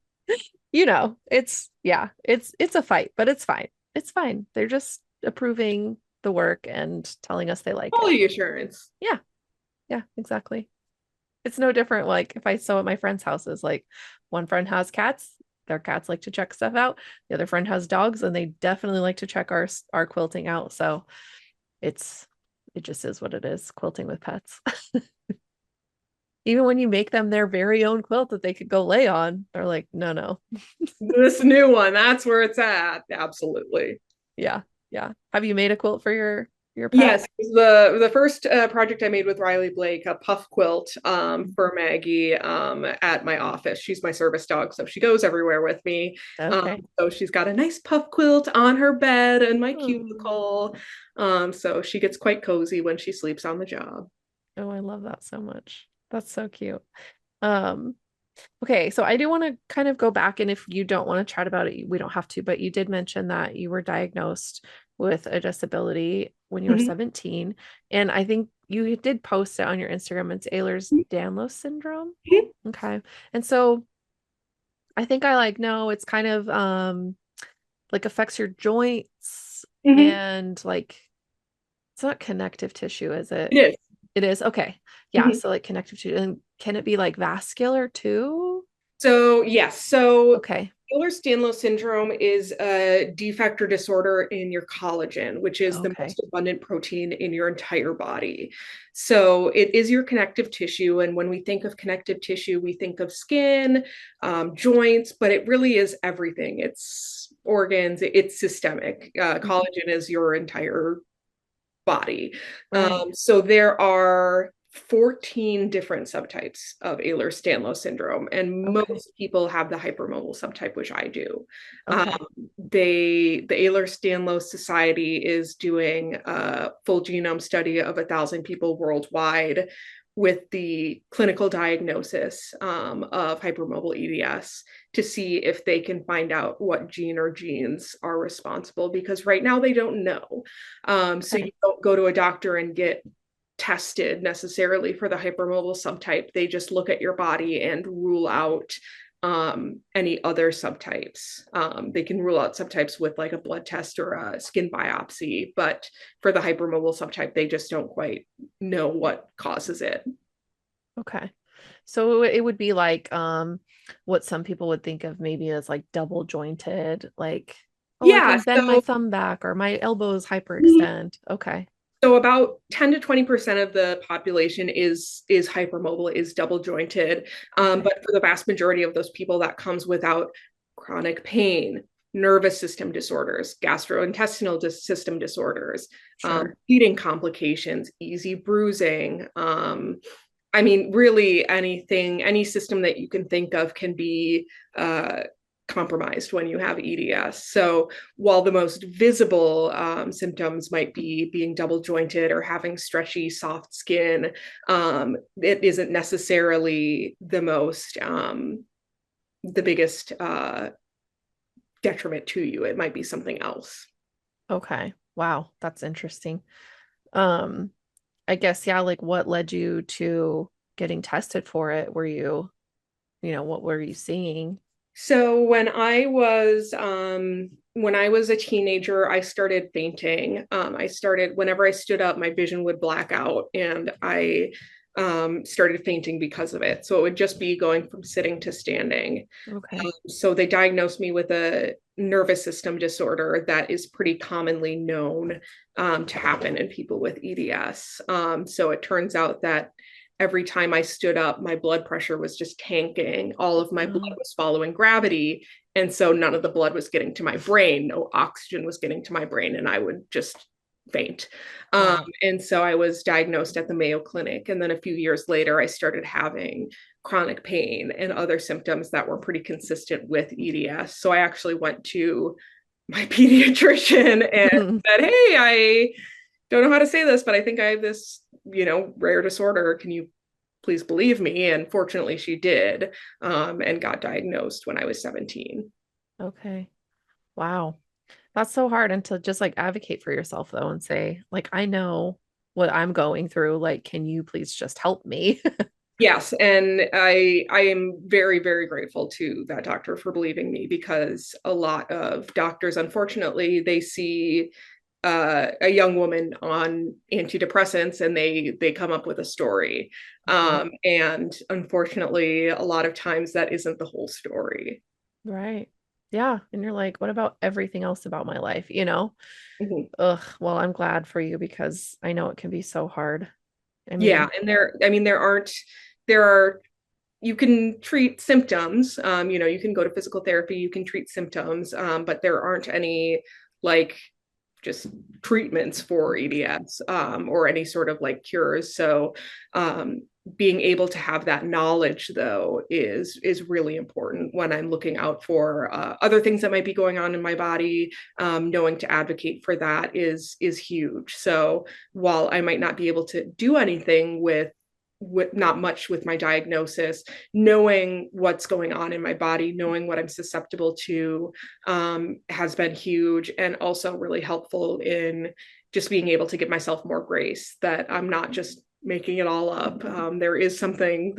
it's a fight, but it's fine. It's fine. They're just approving the work and telling us they like it. Quality assurance. Yeah. Yeah, exactly. It's no different like if I sew at my friends' houses. Like one friend has cats, their cats like to check stuff out. The other friend has dogs and they definitely like to check our quilting out. So it's it just is what it is, quilting with pets. Even when you make them their very own quilt that they could go lay on, they're like, no, no. This new one, that's where it's at. Absolutely. Yeah. Yeah. Have you made a quilt for your pet? Yes, the first project I made with Riley Blake, a puff quilt for Maggie at my office. She's my service dog, so she goes everywhere with me. Okay. So she's got a nice puff quilt on her bed in my Oh, cubicle. So she gets quite cozy when she sleeps on the job. oh, I love that so much. That's so cute. Um, okay, so I do want to kind of go back, and if you don't want to chat about it, we don't have to, but you did mention that you were diagnosed with a disability when you were Mhm. 17. And I think you did post it on your Instagram. It's Ehlers-Danlos syndrome. Okay. And so I think I like know it's kind of like affects your joints Mhm. and like it's not connective tissue, is it? It is. It is. Okay. Yeah. Mhm. So like connective tissue. And can it be like vascular too? So, yes. So, Okay. Ehlers-Danlos syndrome is a defect or disorder in your collagen, which is the Okay. most abundant protein in your entire body. So, it is your connective tissue. And when we think of connective tissue, we think of skin, joints, but it really is everything. It's organs, it's systemic. Mhm. Collagen is your entire body. Right. So there are 14 different subtypes of Ehlers-Danlos syndrome, and Okay. most people have the hypermobile subtype, which I do. Um, Okay. the Ehlers-Danlos Society is doing a full genome study of 1,000 people worldwide with the clinical diagnosis of hypermobile EDS to see if they can find out what gene or genes are responsible, because right now they don't know. So you Okay. don't go to a doctor and get tested necessarily for the hypermobile subtype. They just look at your body and rule out any other subtypes. They can rule out subtypes with like a blood test or a skin biopsy, but for the hypermobile subtype, they just don't quite know what causes it. Okay. So it would be like what some people would think of maybe as like double jointed, like, oh, I Yeah, can bend my so thumb back or my elbows hyperextend. Okay. so about 10 to 20% of the population is hypermobile, is double jointed. Okay. But for the vast majority of those people, that comes without chronic pain, nervous system disorders, gastrointestinal system disorders, Sure. eating complications, easy bruising. I mean, really anything, any system that you can think of can be compromised when you have EDS. So while the most visible symptoms might be being double jointed or having stretchy, soft skin, it isn't necessarily the biggest detriment to you. It might be something else. Okay. Wow, that's interesting. Um, I guess, yeah, like what led you to getting tested for it? Were you, what were you seeing? So when I was a teenager, I started fainting. I started whenever I stood up, my vision would black out, and I started fainting because of it. So it would just be going from sitting to standing. Okay. So they diagnosed me with a nervous system disorder that is pretty commonly known to happen in people with EDS. So it turns out that every time I stood up, my blood pressure was just tanking. All of my blood Oh, was following gravity. And so none of the blood was getting to my brain. No oxygen was getting to my brain. And I would just faint. wow. And so I was diagnosed at the Mayo Clinic. And then a few years later, I started having chronic pain and other symptoms that were pretty consistent with EDS. So I actually went to my pediatrician and said, hey, I don't know how to say this, but I think I have this, rare disorder. Can you please believe me? And fortunately, she did, and got diagnosed when I was 17. Okay. Wow. That's so hard. And to just like advocate for yourself though and say, like, I know what I'm going through. Like, can you please just help me? Yes, and I am very, very grateful to that doctor for believing me, because a lot of doctors, unfortunately, they see a young woman on antidepressants and they come up with a story. Mhm. And unfortunately, a lot of times that isn't the whole story. Right. Yeah. And you're like, what about everything else about my life? Mhm. Ugh. Well, I'm glad for you because I know it can be so hard. I Yeah, mean, and I mean, there are, you can treat symptoms. You can go to physical therapy, you can treat symptoms, but there aren't any like just treatments for EDS, or any sort of like cures. So being able to have that knowledge though is really important when I'm looking out for other things that might be going on in my body. Knowing to advocate for that is huge. So while I might not be able to do anything with not much with my diagnosis, knowing what's going on in my body, knowing what I'm susceptible to, has been huge, and also really helpful in just being able to give myself more grace that I'm not just making it all up. There is something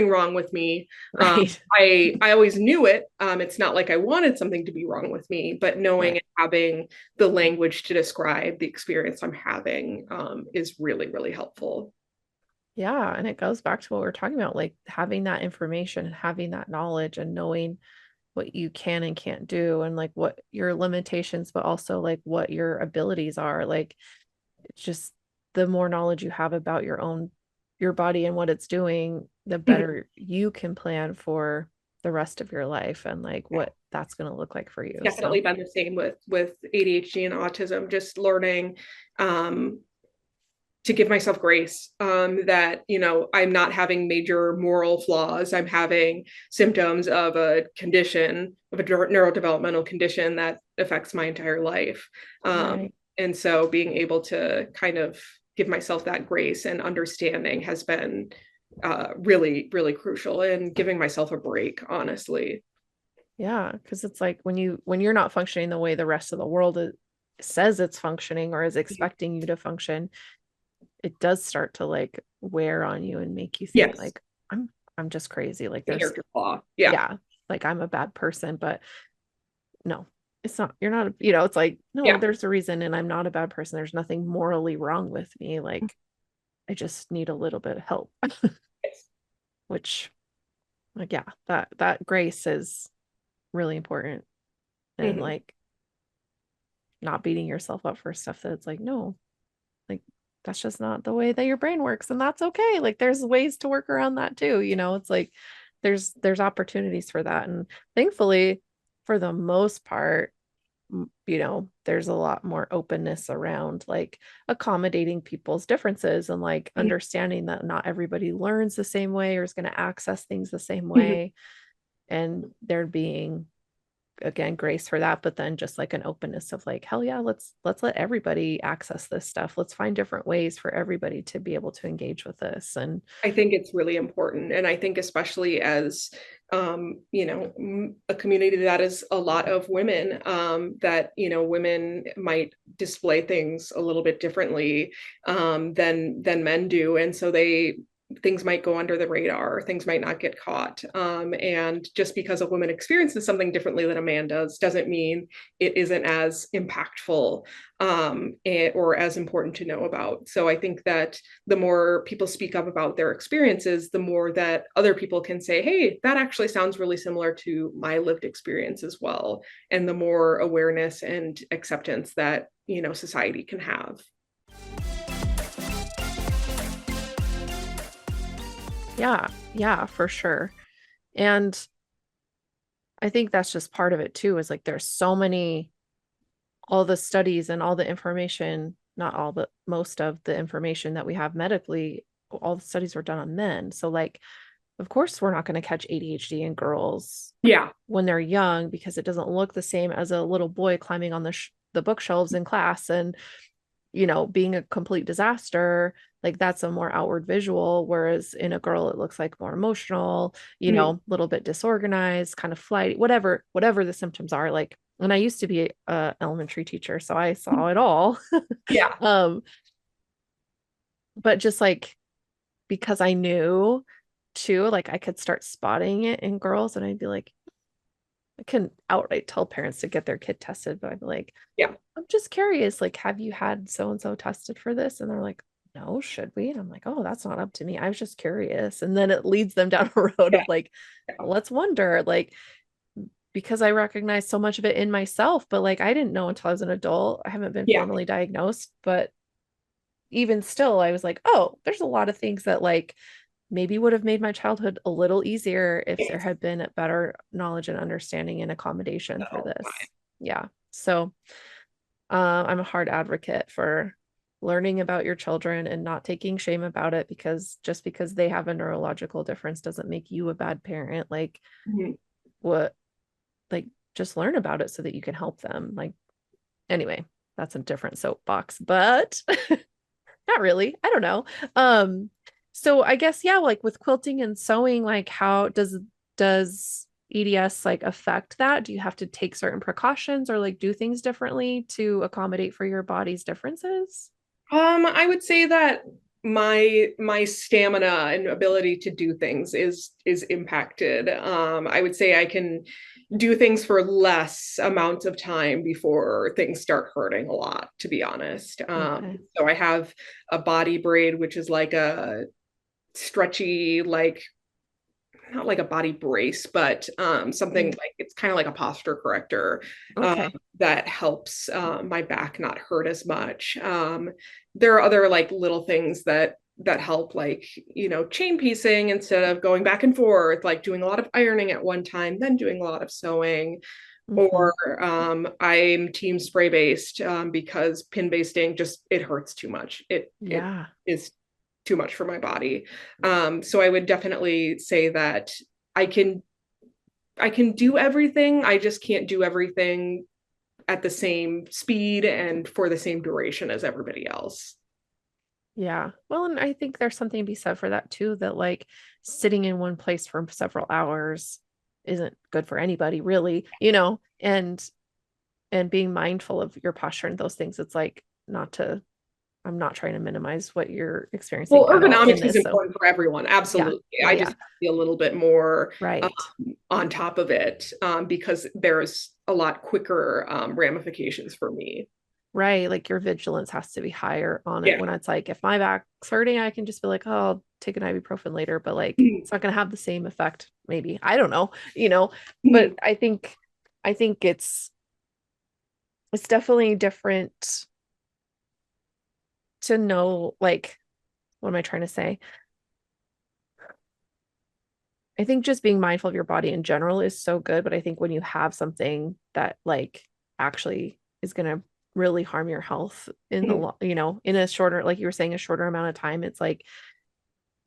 wrong with me. right. I always knew it. It's not like I wanted something to be wrong with me, but knowing Right. and having the language to describe the experience I'm having is really, really helpful. Yeah. And it goes back to what we are talking about, like having that information and having that knowledge and knowing what you can and can't do and like what your limitations, but also like what your abilities are. Like it's just the more knowledge you have about your body and what it's doing, the better you can plan for the rest of your life and like what that's going to look like for you. Definitely So, been the same with ADHD and autism, just learning um, to give myself grace, that I'm not having major moral flaws. I'm having symptoms of a condition, of a neurodevelopmental condition that affects my entire life. right. And so being able to kind of give myself that grace and understanding has been really, really crucial in giving myself a break, honestly. Yeah, because it's like when you're not functioning the way the rest of the world says it's functioning or is expecting you to function, it does start to like wear on you and make you think Yes. like, I'm just crazy. Like The there's, character flaw. Yeah. yeah, like I'm a bad person, but no, it's not, you're not, it's like, no, Yeah. there's a reason and I'm not a bad person. There's nothing morally wrong with me. Like I just need a little bit of help, Yes. which like, yeah, that grace is really important. And Mhm. like not beating yourself up for stuff that it's like, no, like that's just not the way that your brain works. And that's okay. Like there's ways to work around that too. It's like there's opportunities for that. And thankfully, for the most part, there's a lot more openness around like accommodating people's differences and like Mhm. understanding that not everybody learns the same way or is going to access things the same Mhm. way. And there being again grace for that, but then just like an openness of like, hell yeah, let's let everybody access this stuff. Let's find different ways for everybody to be able to engage with this. And I think it's really important. And I think especially as a community that is a lot of women, that, women might display things a little bit differently than men do. And so things might go under the radar, things might not get caught. And just because a woman experiences something differently than a man doesn't mean it isn't as impactful or as important to know about. So I think that the more people speak up about their experiences, the more that other people can say, hey, that actually sounds really similar to my lived experience as well. And the more awareness and acceptance that, society can have. yeah, for sure. And I think that's just part of it too, is like there's so many, all the studies and all the information, not all, but most of the information that we have medically, all the studies were done on men. So like, of course, we're not going to catch ADHD in girls Yeah. when they're young because it doesn't look the same as a little boy climbing on the bookshelves in class and being a complete disaster. Like that's a more outward visual, whereas in a girl it looks like more emotional, Mhm. a little bit disorganized, kind of flighty, whatever the symptoms are. Like, and I used to be a elementary teacher, so I saw it all. Yeah. um but just like because I knew too, like I could start spotting it in girls and I'd be like, I couldn't outright tell parents to get their kid tested, but I'd be like, Yeah. I'm just curious, like, have you had so and so tested for this? And they're like, no, should we? And I'm like, oh, that's not up to me. I was just curious. And then it leads them down a road Yeah. of like, let's wonder, like, because I recognize so much of it in myself, but like, I didn't know until I was an adult. I haven't been Yeah. formally diagnosed, but even still, I was like, oh, there's a lot of things that like maybe would have made my childhood a little easier if there had been a better knowledge and understanding and accommodation for So, this. Yeah. So I'm a hard advocate for learning about your children and not taking shame about it because just because they have a neurological difference doesn't make you a bad parent. Like mhm. what, like just learn about it so that you can help them. Like anyway, that's a different soapbox, but not really. I don't know. Um, so I guess yeah, like with quilting and sewing, like how does EDS like affect that? Do you have to take certain precautions or like do things differently to accommodate for your body's differences? I would say that my stamina and ability to do things is impacted. I would say I can do things for less amounts of time before things start hurting a lot, to be honest. Okay. So I have a body braid, which is like a stretchy, like not like a body brace, but something Mm. like it's kind of like a posture corrector Okay. that helps my back not hurt as much. There are other like little things that help, like chain piecing instead of going back and forth, like doing a lot of ironing at one time, then doing a lot of sewing. Hmm. Or I'm team spray based because pin basting just it hurts too much. It Yeah. is too much for my body. So I would definitely say that I can I can do everything. I just can't do everything at the same speed and for the same duration as everybody else. Yeah. Well, and I think there's something to be said for that too, that like sitting in one place for several hours isn't good for anybody really, and being mindful of your posture and those things. It's like not to I'm not trying to minimize what you're experiencing Well, at all in ergonomics is this. So important for everyone. yeah, Absolutely. yeah, I yeah. just have to be a little bit more Right. on top of it because there's a lot quicker ramifications for me. Right. Like your vigilance has to be higher on it Yeah. when it's like, if my back's hurting, I can just be like, oh, I'll take an ibuprofen later, but like it's not going to have the same effect. Maybe. I don't know, but I think it's definitely different to know, like, what am I trying to say? I think just being mindful of your body in general is so good, but I think when you have something that like actually is going to really harm your health in in a shorter, like you were saying, a shorter amount of time, it's like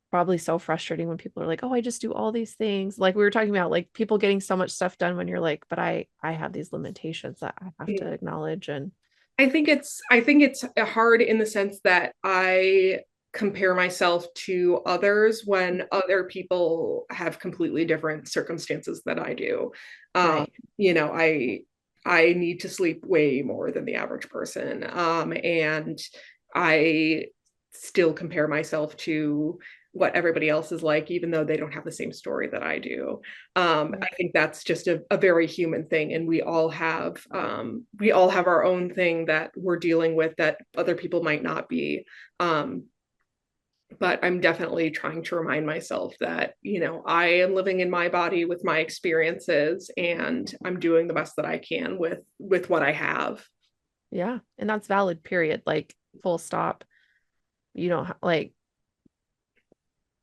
probably so frustrating when people are like, "Oh, I just do all these things." Like we were talking about, like people getting so much stuff done when you're like, "But I have these limitations that I have to acknowledge." And I think it's hard in the sense that I compare myself to others when other people have completely different circumstances than I do. Um, right. you know, I need to sleep way more than the average person. And I still compare myself to what everybody else is like, even though they don't have the same story that I do. I think that's just a very human thing, and we all have our own thing that we're dealing with that other people might not be. Um, but I'm definitely trying to remind myself that I am living in my body with my experiences, and I'm doing the best that I can with what I have. Yeah, and that's valid, period. Like full stop. You don't like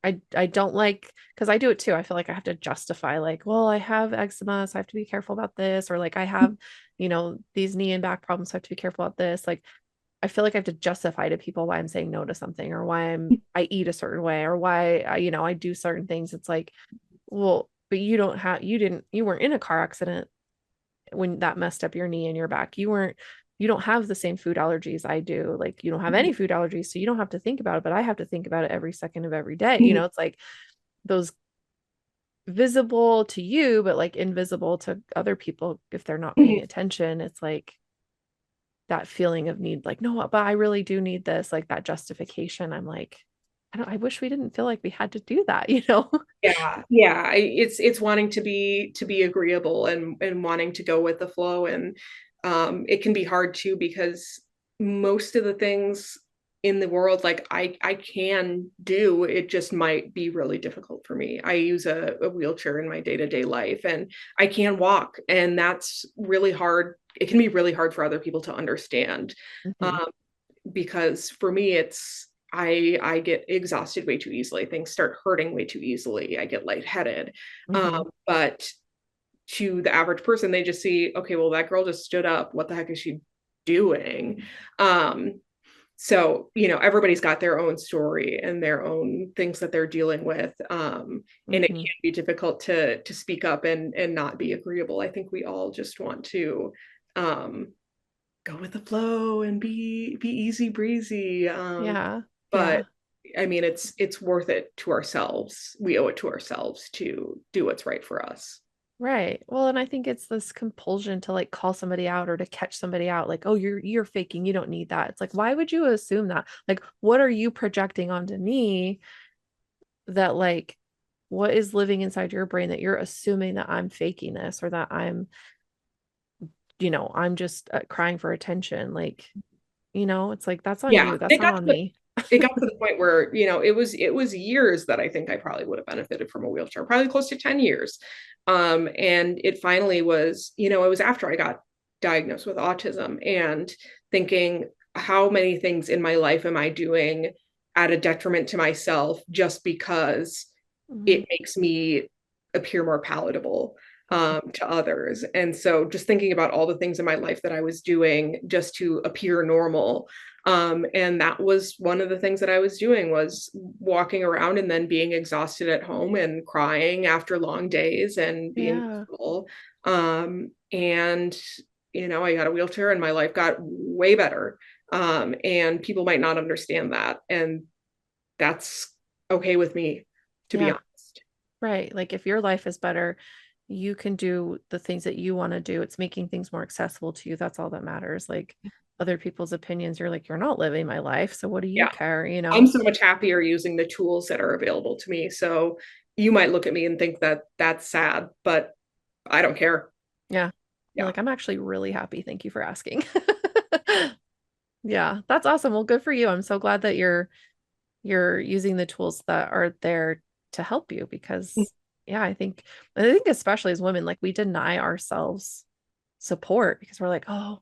I don't like, because I do it too. I feel like I have to justify, like, well, I have eczema, so I have to be careful about this, or like I have, these knee and back problems, so I have to be careful about this. Like I feel like I have to justify to people why I'm saying no to something, or why I eat a certain way, or why I do certain things. It's like, well, but you weren't in a car accident when that messed up your knee and your back. You don't have the same food allergies I do. Like you don't have any food allergies, so you don't have to think about it, but I have to think about it every second of every day. It's like those visible to you, but like invisible to other people if they're not paying attention. It's like that feeling of need, like, no, but I really do need this, like that justification. I'm like, I wish we didn't feel like we had to do that. Yeah, yeah. It's wanting to be agreeable and wanting to go with the flow, and it can be hard too because most of the things in the world, like I can do, it just might be really difficult for me. I use a wheelchair in my day-to-day life, and I can walk, and that's really hard. It can be really hard for other people to understand. Hmm. Um, because for me I get exhausted way too easily. Things start hurting way too easily. I get lightheaded. Hmm. But to the average person, they just see, okay, well, that girl just stood up. What the heck is she doing? Um, so, everybody's got their own story and their own things that they're dealing with. And it Hmm. can be difficult to speak up and not be agreeable. I think we all just want to um, go with the flow and be easy breezy. Yeah. But Yeah. I mean, it's worth it to ourselves. We owe it to ourselves to do what's right for us. Right. Well, and I think it's this compulsion to like call somebody out or to catch somebody out, like, oh, you're faking, you don't need that. It's like, why would you assume that? Like, what are you projecting onto me that like what is living inside your brain that you're assuming that I'm faking this, or that I'm just crying for attention? Like, it's like that's on Yeah, you. That's not on me. it got to the point where it was years that I think I probably would have benefited from a wheelchair, probably close to 10 years. And it finally was, it was after I got diagnosed with autism, and thinking, how many things in my life am I doing at a detriment to myself just because Mhm. it makes me appear more palatable to others. And so just thinking about all the things in my life that I was doing just to appear normal. And that was one of the things that I was doing, was walking around and then being exhausted at home and crying after long days and being Yeah. miserable. And I got a wheelchair and my life got way better. And people might not understand that. And that's okay with me, to be Yeah. honest. Right. Like if your life is better, you can do the things that you want to do. It's making things more accessible to you. That's all that matters. Like other people's opinions, you're like, you're not living my life. So what do you Yeah. care? You I'm know? so much happier using the tools that are available to me. So you might look at me and think that that's sad, but I don't care. Yeah. You're Yeah. like, I'm actually really happy. Thank you for asking. Yeah, that's awesome. Well, good for you. I'm so glad that you're using the tools that are there to help you because yeah, I think especially as women, like we deny ourselves support because we're like, oh,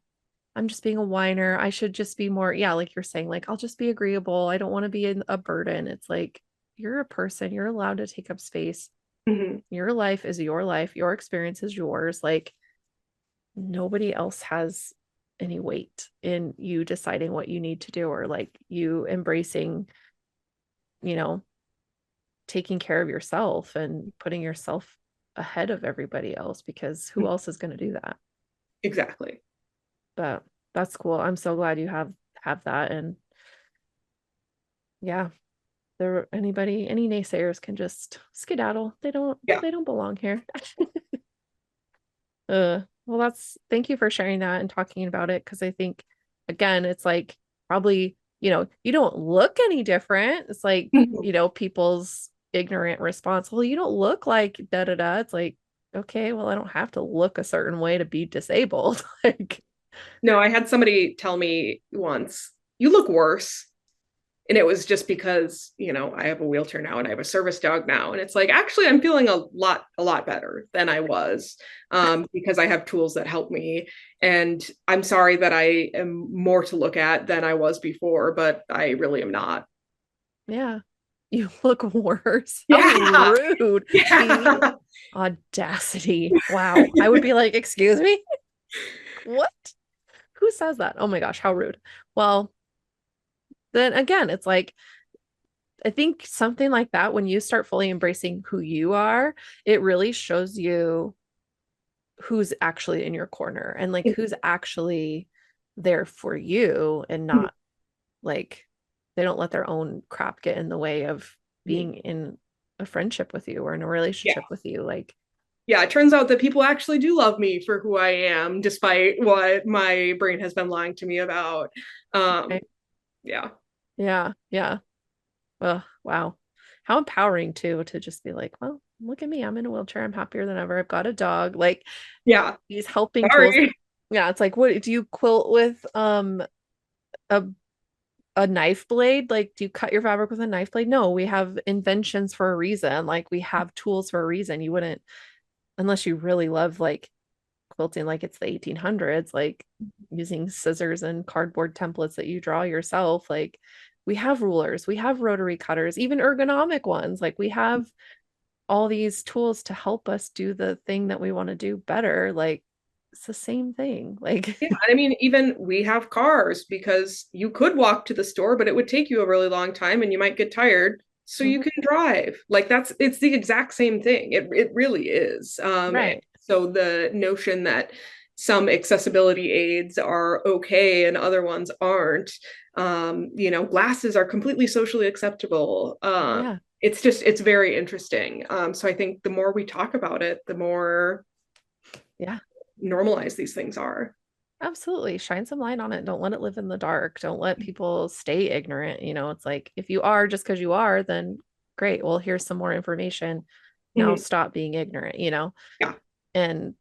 I'm just being a whiner. I should just be more, yeah, like you're saying, like, I'll just be agreeable. I don't want to be a burden. It's like you're a person, you're allowed to take up space. Mhm. Your life is your life, your experience is yours. Like nobody else has any weight in you deciding what you need to do or like you embracing, you know, taking care of yourself and putting yourself ahead of everybody else because who else is going to do that? Exactly. But that's cool. I'm so glad you have that. And yeah, any naysayers can just skedaddle. Yeah. They don't belong here. Well, thank you for sharing that and talking about it because I think again, it's like probably, you don't look any different. It's like, Mhm. people's ignorant response, well, you don't look like da da da. It's like, okay, well, I don't have to look a certain way to be disabled. Like, No, I had somebody tell me once, you look worse. And it was just because, I have a wheelchair now and I have a service dog now. And it's like, actually, I'm feeling a lot better than I was because I have tools that help me. And I'm sorry that I am more to look at than I was before, but I really am not. yeah, you look worse. How Yeah. rude. The Yeah. audacity. Wow. I would be like, excuse me? What? Who says that? Oh my gosh, how rude. Well, then again, it's like, I think something like that, when you start fully embracing who you are, it really shows you who's actually in your corner and like who's actually there for you and not like they don't let their own crap get in the way of being in a friendship with you or in a Yeah. relationship with you. Like, Yeah, it turns out that people actually do love me for who I am, despite what my brain has been lying to me about. Um, right? yeah. Yeah, yeah. Oh, wow. How empowering too to just be like, well, look at me. I'm in a wheelchair. I'm happier than ever. I've got a dog. Like Yeah. these helping tools. Sorry. Yeah, it's like, what do you quilt with a a knife blade? Like, do you cut your fabric with a knife blade? No, we have inventions for a reason. Like we have tools for a reason. You wouldn't unless you really love like quilting like it's the 1800s, like using scissors and cardboard templates that you draw yourself. Like we have rulers, we have rotary cutters, even ergonomic ones. Like we have all these tools to help us do the thing that we want to do better. Like it's the same thing. Like, Yeah, and I mean, even we have cars because you could walk to the store, but it would take you a really long time and you might get tired. So you mhm, can drive. Like it's the exact same thing. It really is. And right. so the notion that some accessibility aids are okay and other ones aren't, glasses are completely socially acceptable. Yeah. It's very interesting. So I think the more we talk about it, the more Yeah. normalized these things are. Absolutely. Shine some light on it. Don't let it live in the dark. Don't let people stay ignorant. It's like if you are just because you are, then great. Well, here's some more information. Now Mhm. stop being ignorant. Yeah. And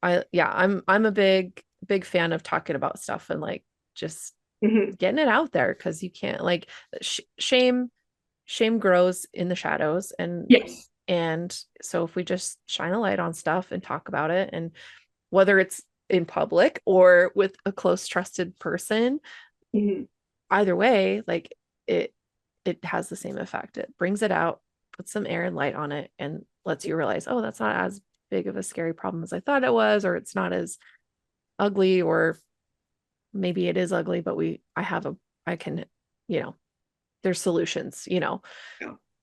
I'm a big fan of talking about stuff and like just Mhm. getting it out there because you can't like shame grows in the shadows Yes. and so if we just shine a light on stuff and talk about it and whether it's in public or with a close trusted person, Mhm. either way, like it it has the same effect. It brings it out, puts some air and light on it, and lets you realize, oh, that's not as big of a scary problem as I thought it was, or it's not as ugly, or maybe it is ugly, but I can, you know, there's solutions, Yeah.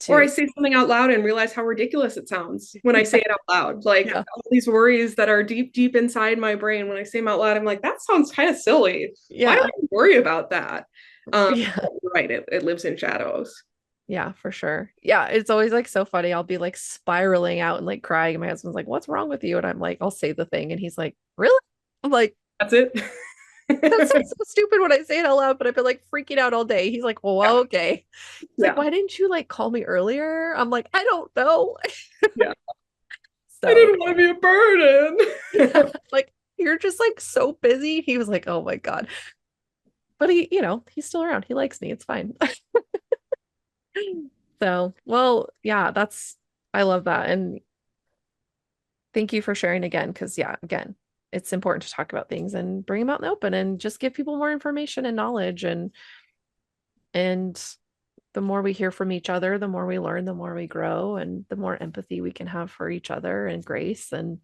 Or I to say something out loud and realize how ridiculous it sounds when I say it out loud. Like yeah, all these worries that are deep, deep inside my brain, when I say them out loud, I'm like, that sounds kind of silly. Why do yeah, I worry about that? yeah, Right. It lives in shadows. yeah, for sure. Yeah, it's always like so funny. I'll be like spiraling out and like crying. And my husband's like, "What's wrong with you?" And I'm like, I'll say the thing, and he's like, "Really?" I'm like, That's it. That sounds so stupid when I say it out loud, but I've been like freaking out all day. He's like, well, Yeah. okay. He's like, Yeah. why didn't you like call me earlier? I'm like, I don't know. Yeah. I So didn't want to be a burden. like, you're just like so busy. He was like, oh my God. But he's still around. He likes me. It's fine. So, well, yeah, I love that. And thank you for sharing again, because yeah, again, it's important to talk about things and bring them out in the open and just give people more information and knowledge. And the more we hear from each other, the more we learn, the more we grow, and the more empathy we can have for each other and grace. And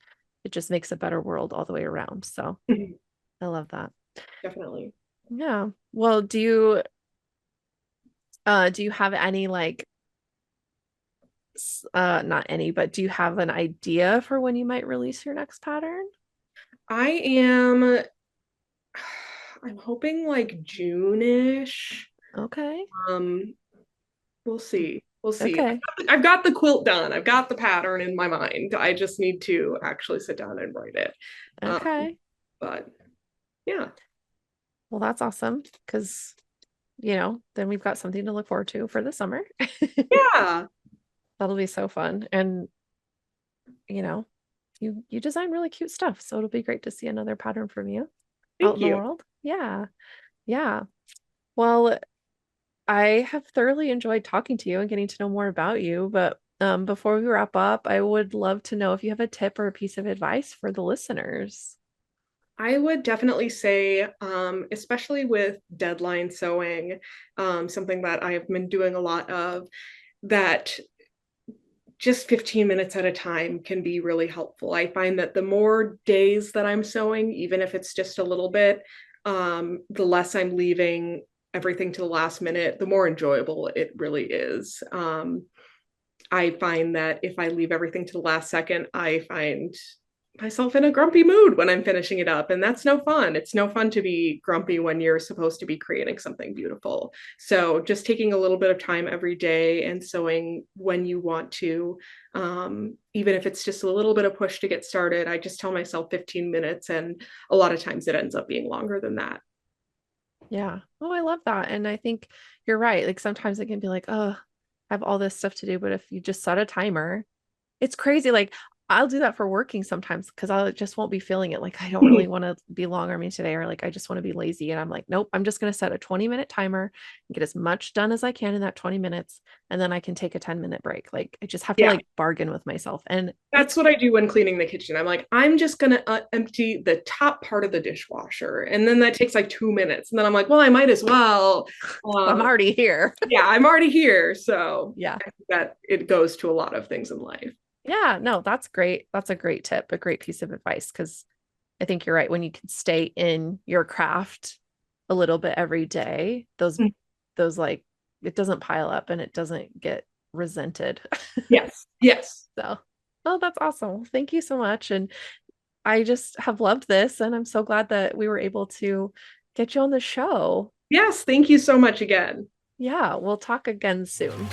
it just makes a better world all the way around. So I love that. Definitely. Yeah. Well, do you have any like not any, but do you have an idea for when you might release your next pattern? I am I'm hoping like June-ish. Okay. Um, we'll see. We'll see. Okay. I've got the quilt done. I've got the pattern in my mind. I just need to actually sit down and write it. Okay. But yeah. Well, that's awesome because, then we've got something to look forward to for the summer. Yeah. That'll be so fun. And, you know, you design really cute stuff, so it'll be great to see another pattern from you out Thank in the you. world. Yeah. Yeah. Well, I have thoroughly enjoyed talking to you and getting to know more about you, but before we wrap up, I would love to know if you have a tip or a piece of advice for the listeners. I would definitely say, especially with deadline sewing, something that I've been doing a lot of, that just 15 minutes at a time can be really helpful. I find that the more days that I'm sewing, even if it's just a little bit, the less I'm leaving everything to the last minute, the more enjoyable it really is. I find that if I leave everything to the last second, I find myself in a grumpy mood when I'm finishing it up. And that's no fun. It's no fun to be grumpy when you're supposed to be creating something beautiful. So just taking a little bit of time every day and sewing when you want to, even if it's just a little bit of push to get started, I just tell myself 15 minutes. And a lot of times it ends up being longer than that. Yeah. Oh, I love that. And I think you're right. Like sometimes it can be like, oh, I have all this stuff to do. But if you just set a timer, it's crazy. Like I'll do that for working sometimes because I just won't be feeling it. Like I don't really want to be long arming today, or like I just want to be lazy. And I'm like, nope, I'm just going to set a 20-minute timer and get as much done as I can in that 20 minutes. And then I can take a 10-minute break. Like I just have to Yeah. like bargain with myself. And That's what I do when cleaning the kitchen. I'm like, I'm just going to empty the top part of the dishwasher. And then that takes like 2 minutes. And then I'm like, well, I might as well. I'm Um, already here. yeah, I'm already here. So Yeah. I think that it goes to a lot of things in life. Yeah. No, that's great. That's a great tip, a great piece of advice. Cause I think you're right. When you can stay in your craft a little bit every day, those like it doesn't pile up and it doesn't get resented. Yes. Yes. So, oh, that's awesome. Thank you so much. And I just have loved this, and I'm so glad that we were able to get you on the show. Yes. Thank you so much again. Yeah, we'll talk again soon.